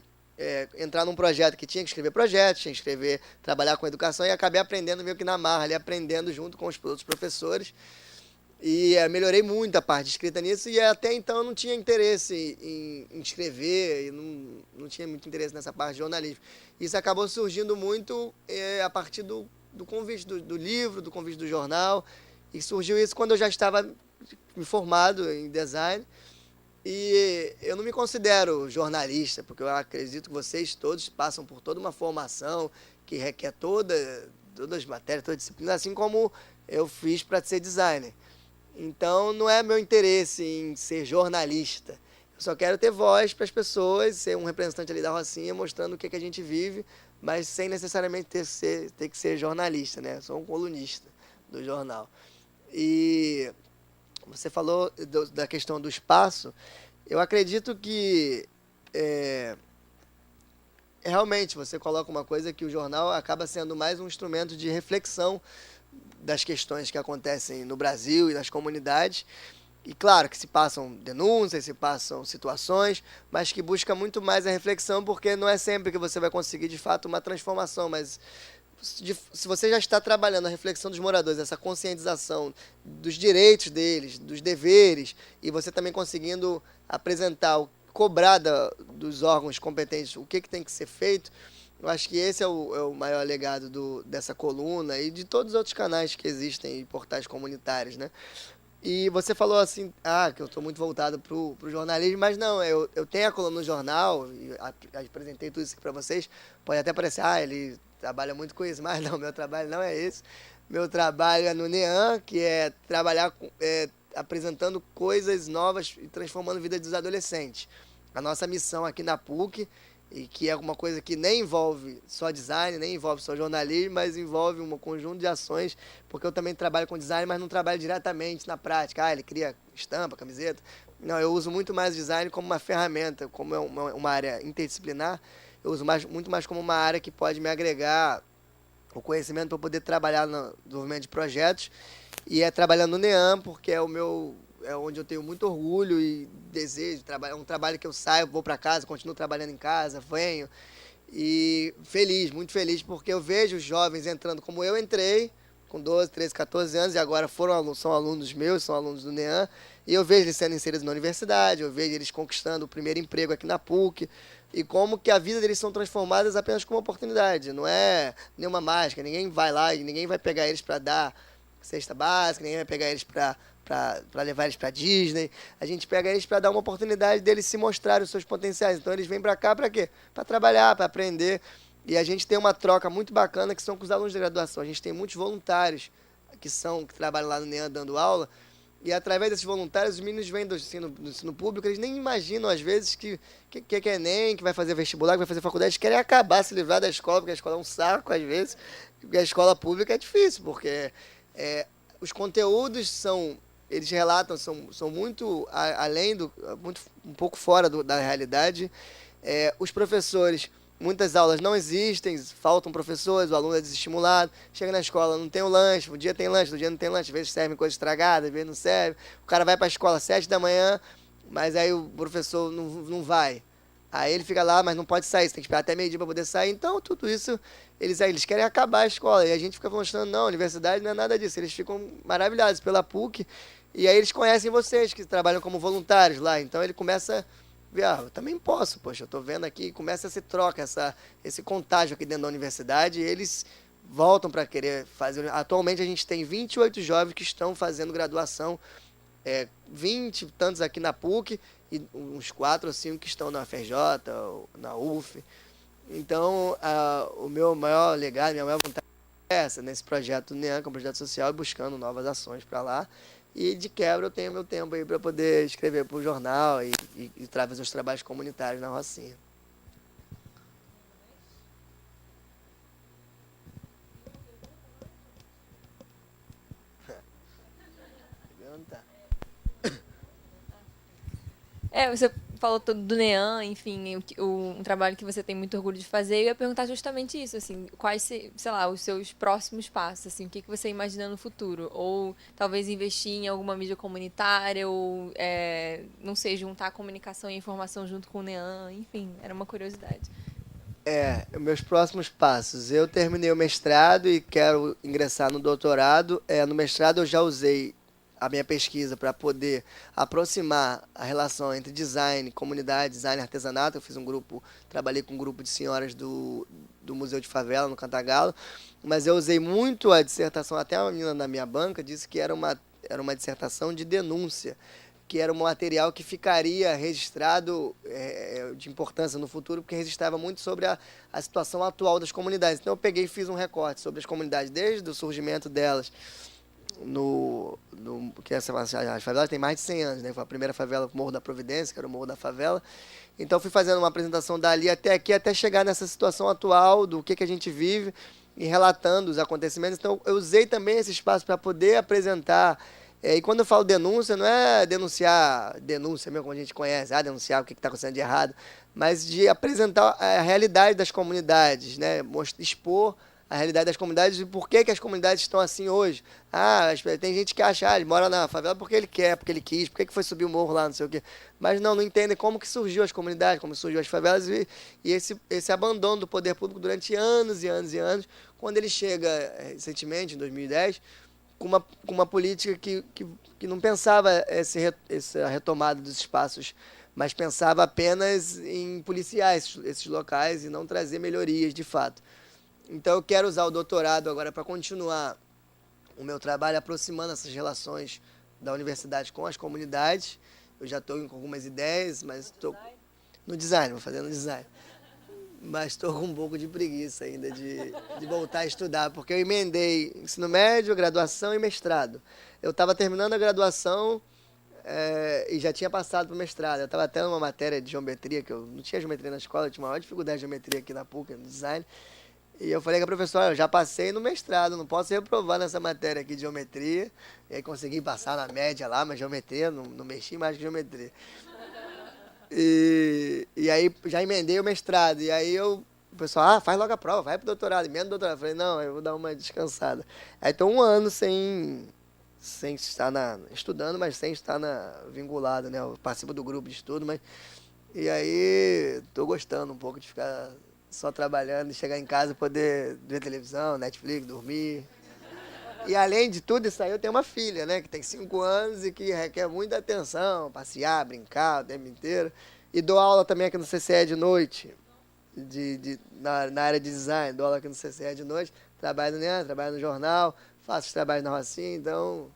entrar num projeto que tinha que escrever projetos, tinha que escrever, trabalhar com educação, e acabei aprendendo meio que na marra, ali, aprendendo junto com os outros professores. E melhorei muito a parte de escrita nisso, e até então eu não tinha interesse em escrever, e não tinha muito interesse nessa parte de jornalismo. Isso acabou surgindo muito a partir do convite do livro, do convite do jornal, e surgiu isso quando eu já estava me formado em design, e eu não me considero jornalista, porque eu acredito que vocês todos passam por toda uma formação que requer todas as matérias, toda a disciplina, assim como eu fiz para ser designer. Então, não é meu interesse em ser jornalista. Eu só quero ter voz para as pessoas, ser um representante ali da Rocinha, mostrando o que a gente vive, mas sem necessariamente ter que ser jornalista, né? Eu sou um colunista do jornal. E você falou da questão do espaço. Eu acredito que realmente você coloca uma coisa que o jornal acaba sendo mais um instrumento de reflexão das questões que acontecem no Brasil e nas comunidades. E claro que se passam denúncias, se passam situações, mas que busca muito mais a reflexão, porque não é sempre que você vai conseguir de fato uma transformação, mas se você já está trabalhando a reflexão dos moradores, essa conscientização dos direitos deles, dos deveres, e você também conseguindo apresentar, cobrar dos órgãos competentes o que tem que ser feito, eu acho que esse é o maior legado dessa coluna e de todos os outros canais que existem e portais comunitários, né? E você falou assim, que eu estou muito voltado para o jornalismo, mas não, eu tenho a coluna no jornal, e apresentei tudo isso aqui para vocês, pode até parecer, ele trabalha muito com isso, mas não, meu trabalho não é esse. Meu trabalho é no NEAM, que é trabalhar apresentando coisas novas e transformando a vida dos adolescentes. A nossa missão aqui na PUC, e que é uma coisa que nem envolve só design, nem envolve só jornalismo, mas envolve um conjunto de ações, porque eu também trabalho com design, mas não trabalho diretamente na prática. Ele cria estampa, camiseta. Não, eu uso muito mais o design como uma ferramenta, como é uma área interdisciplinar, eu uso muito mais como uma área que pode me agregar o conhecimento para poder trabalhar no desenvolvimento de projetos, e trabalhando no NEAM, porque é onde eu tenho muito orgulho e desejo de trabalhar. É um trabalho que eu saio, vou para casa, continuo trabalhando em casa, venho. E feliz, muito feliz, porque eu vejo os jovens entrando como eu entrei, com 12, 13, 14 anos, e agora são alunos meus, são alunos do NEAM, e eu vejo eles sendo inseridos na universidade, eu vejo eles conquistando o primeiro emprego aqui na PUC, e como que a vida deles são transformadas apenas como oportunidade, não é nenhuma mágica, ninguém vai lá e ninguém vai pegar eles para dar cesta básica, ninguém vai pegar eles para levar eles para Disney. A gente pega eles para dar uma oportunidade deles se mostrarem os seus potenciais. Então eles vêm para cá para quê? Para trabalhar, para aprender. E a gente tem uma troca muito bacana que são com os alunos de graduação. A gente tem muitos voluntários que trabalham lá no NEAM dando aula. E através desses voluntários, os meninos vêm do ensino público, eles nem imaginam às vezes que é Enem, que vai fazer vestibular, que vai fazer faculdade. Eles querem acabar, se livrar da escola, porque a escola é um saco às vezes. Porque a escola pública é difícil, porque os conteúdos eles relatam, são muito além um pouco fora da realidade. Os professores, muitas aulas não existem, faltam professores, o aluno é desestimulado, chega na escola, não tem o lanche, um dia tem lanche, outro dia não tem lanche, às vezes servem coisa estragada, às vezes não serve. O cara vai para a escola às 7 da manhã, mas aí o professor não vai. Aí ele fica lá, mas não pode sair, você tem que esperar até meio-dia para poder sair. Então, tudo isso, eles querem acabar a escola. E a gente fica mostrando, não, a universidade não é nada disso. Eles ficam maravilhados pela PUC. E aí eles conhecem vocês, que trabalham como voluntários lá. Então, ele começa a ver, eu também posso, poxa, eu estou vendo aqui. Começa essa troca, esse contágio aqui dentro da universidade. E eles voltam para querer fazer. Atualmente, a gente tem 28 jovens que estão fazendo graduação, 20 e tantos aqui na PUC, e uns 4 ou 5 que estão na FRJ, na UF. Então, o meu maior legado, minha maior vontade é essa, nesse projeto do NEAM, que é um projeto social, buscando novas ações para lá. E de quebra eu tenho meu tempo aí para poder escrever para o jornal e trazer os trabalhos comunitários na Rocinha. Pergunta. Você falou do NEAN, enfim, um trabalho que você tem muito orgulho de fazer. Eu ia perguntar justamente isso, assim, quais, sei lá, os seus próximos passos, assim, o que você imagina no futuro? Ou talvez investir em alguma mídia comunitária, ou, não sei, juntar comunicação e informação junto com o NEAN, enfim, era uma curiosidade. Meus próximos passos. Eu terminei o mestrado e quero ingressar no doutorado. No mestrado eu já usei a minha pesquisa para poder aproximar a relação entre design, comunidade, design e artesanato. Eu fiz um grupo, trabalhei com um grupo de senhoras do Museu de Favela, no Cantagalo, mas eu usei muito a dissertação, até a menina da minha banca disse que era uma dissertação de denúncia, que era um material que ficaria registrado de importância no futuro, porque registrava muito sobre a situação atual das comunidades. Então eu peguei e fiz um recorte sobre as comunidades, desde o surgimento delas, que as favelas têm mais de 100 anos, né? Foi a primeira favela, o Morro da Providência, que era o Morro da Favela. Então fui fazendo uma apresentação dali até aqui, até chegar nessa situação atual, do que a gente vive, e relatando os acontecimentos. Então eu usei também esse espaço para poder apresentar. E quando eu falo denúncia, não é denunciar denúncia mesmo, como a gente conhece, denunciar o que está acontecendo de errado, mas de apresentar a realidade das comunidades, né? Expor a realidade das comunidades e por que as comunidades estão assim hoje. Tem gente que acha, ele mora na favela porque ele quer, porque ele quis, porque que foi subir o morro lá, não sei o quê. Mas não entendem como que surgiu as comunidades, como surgiu as favelas e esse abandono do poder público durante anos e anos e anos, quando ele chega recentemente, em 2010, com uma política que não pensava essa retomada dos espaços, mas pensava apenas em policiar esses locais e não trazer melhorias de fato. Então eu quero usar o doutorado agora para continuar o meu trabalho aproximando essas relações da universidade com as comunidades. Eu já estou com algumas ideias, mas estou no design, vou fazer no design. Mas estou com um pouco de preguiça ainda de voltar a estudar, porque eu emendei ensino médio, graduação e mestrado. Eu estava terminando a graduação e já tinha passado para o mestrado. Eu estava até numa matéria de geometria, que eu não tinha geometria na escola, eu tinha uma maior dificuldade de geometria aqui na PUC, no design. E eu falei com a professora, eu já passei no mestrado, não posso reprovar nessa matéria aqui de geometria. E aí consegui passar na média lá, mas geometria, não mexi mais com geometria. E aí já emendei o mestrado. E aí o pessoal, faz logo a prova, vai pro doutorado, emenda o doutorado. Eu falei, não, eu vou dar uma descansada. Aí estou um ano sem estar estudando, mas sem estar vinculado, né? Eu participo do grupo de estudo, mas... E aí estou gostando um pouco de ficar só trabalhando e chegar em casa e poder ver televisão, Netflix, dormir. E além de tudo isso aí, eu tenho uma filha, né, que tem 5 anos e que requer muita atenção, passear, brincar o tempo inteiro. E dou aula também aqui no CCE de noite, na área de design, dou aula aqui no CCE de noite, trabalho no NEAN, trabalho no jornal, faço os trabalhos na Rocinha, então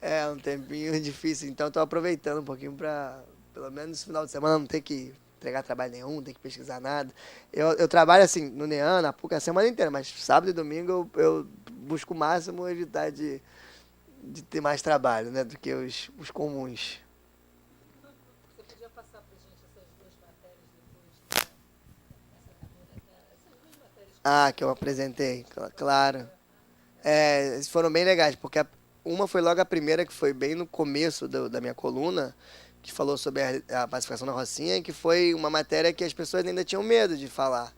é um tempinho difícil. Então estou aproveitando um pouquinho para, pelo menos no final de semana, não ter que entregar trabalho nenhum, não ter que pesquisar nada. Eu trabalho assim no NEAN, na PUC, a semana inteira, mas sábado e domingo eu busco o máximo evitar de ter mais trabalho, né, do que os comuns. Você podia passar para a gente essas duas matérias depois essas duas matérias Que eu apresentei, claro. Foram bem legais, porque uma foi logo a primeira, que foi bem no começo da minha coluna, que falou sobre a pacificação na Rocinha, que foi uma matéria que as pessoas ainda tinham medo de falar.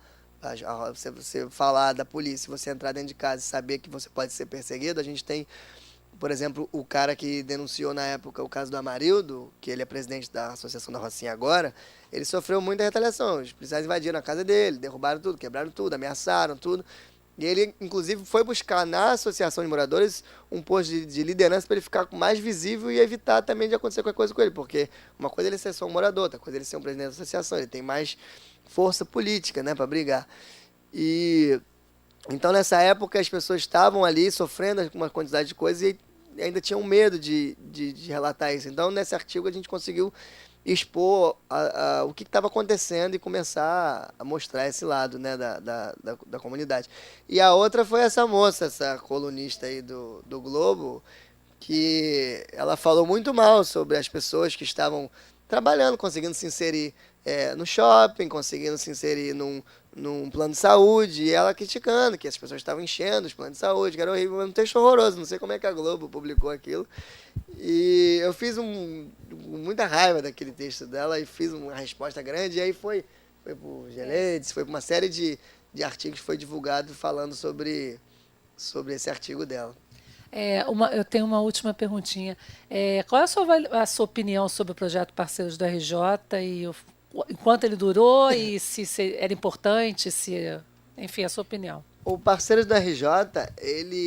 Você falar da polícia, você entrar dentro de casa e saber que você pode ser perseguido. A gente tem, por exemplo, o cara que denunciou na época o caso do Amarildo, que ele é presidente da Associação da Rocinha agora, ele sofreu muita retaliação. Os policiais invadiram a casa dele, derrubaram tudo, quebraram tudo, ameaçaram tudo. E ele, inclusive, foi buscar na Associação de Moradores um posto de liderança para ele ficar mais visível e evitar também de acontecer qualquer coisa com ele. Porque uma coisa é ele ser só um morador, outra coisa é ele ser um presidente da associação. Ele tem mais força política, né, para brigar. E então, nessa época, as pessoas estavam ali sofrendo uma quantidade de coisas e ainda tinham medo de relatar isso. Então, nesse artigo, a gente conseguiu expor o que estava acontecendo e começar a mostrar esse lado, né, da comunidade. E a outra foi essa moça, essa colunista aí do Globo, que ela falou muito mal sobre as pessoas que estavam trabalhando, conseguindo se inserir no shopping, conseguindo se inserir num plano de saúde, e ela criticando que as pessoas estavam enchendo os planos de saúde, que era horrível, um texto horroroso, não sei como é que a Globo publicou aquilo. E eu fiz muita raiva daquele texto dela e fiz uma resposta grande, e aí foi por Geledes, foi por uma série de artigos que foi divulgado falando sobre esse artigo dela. Eu tenho uma última perguntinha. Qual é a sua opinião sobre o projeto Parceiros do RJ e enquanto ele durou e se era importante, enfim, a sua opinião? O Parceiros do RJ,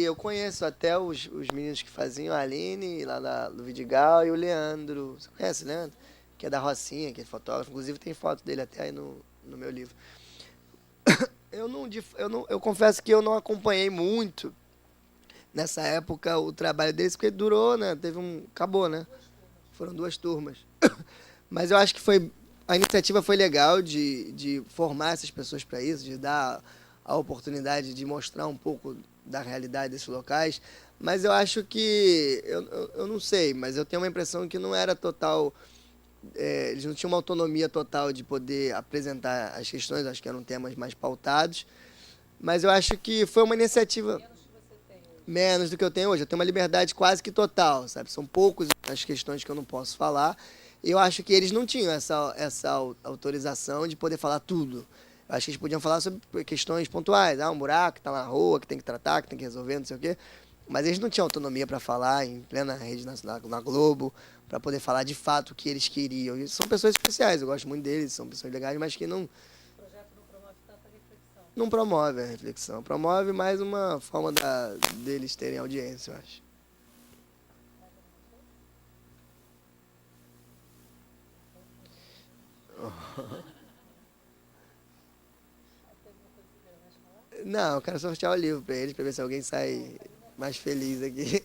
eu conheço até os meninos que faziam, a Aline, lá do Vidigal, e o Leandro. Você conhece o Leandro? Que é da Rocinha, que é fotógrafo. Inclusive tem foto dele até aí no meu livro. Eu confesso que eu não acompanhei muito nessa época o trabalho deles, porque durou, né? Acabou, né? Foram 2 turmas. Mas eu acho que a iniciativa foi legal de formar essas pessoas para isso, de dar a oportunidade de mostrar um pouco da realidade desses locais. Mas eu acho que, eu não sei, mas eu tenho uma impressão que não era total, eles não tinham uma autonomia total de poder apresentar as questões, acho que eram temas mais pautados. Mas eu acho que foi uma iniciativa menos do que eu tenho hoje. Eu tenho uma liberdade quase que total, sabe? São poucas as questões que eu não posso falar. E eu acho que eles não tinham essa autorização de poder falar tudo. Eu acho que eles podiam falar sobre questões pontuais. Um buraco que está na rua, que tem que tratar, que tem que resolver, não sei o quê. Mas eles não tinham autonomia para falar em plena rede nacional, na Globo, para poder falar de fato o que eles queriam. E são pessoas especiais, eu gosto muito deles, são pessoas legais, mas que não... Não promove a reflexão. Promove mais uma forma deles terem audiência, eu acho. Não, eu quero sortear o livro para eles, para ver se alguém sai mais feliz aqui.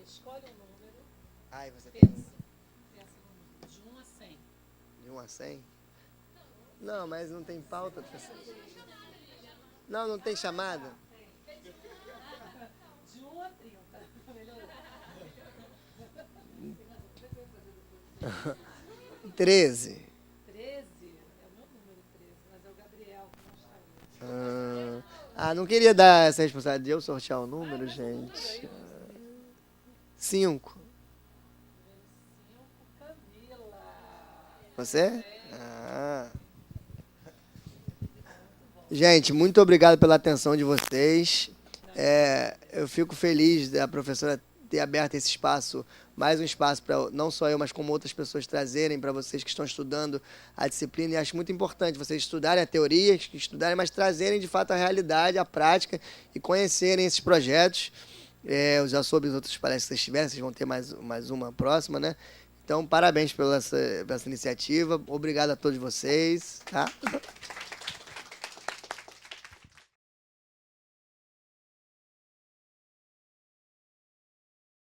Escolhe um número. Ai, você Pensa de 1 a 100. De 1 a 100? Não, mas não tem pauta. Não tem chamada. De 1 a 30. 13. 13? É o meu número 13, mas é o Gabriel que não está aí. Não queria dar essa responsabilidade de eu sortear o número, gente. 5. Camila. Você? Gente, muito obrigado pela atenção de vocês. Eu fico feliz da professora ter aberto esse espaço, mais um espaço para não só eu, mas como outras pessoas trazerem para vocês que estão estudando a disciplina. E acho muito importante vocês estudarem a teoria, estudarem, mas trazerem de fato a realidade, a prática e conhecerem esses projetos. Eu já soube as outras palestras que vocês tiverem, vocês vão ter mais uma próxima, né? Então, parabéns pela essa iniciativa. Obrigado a todos vocês. Tá?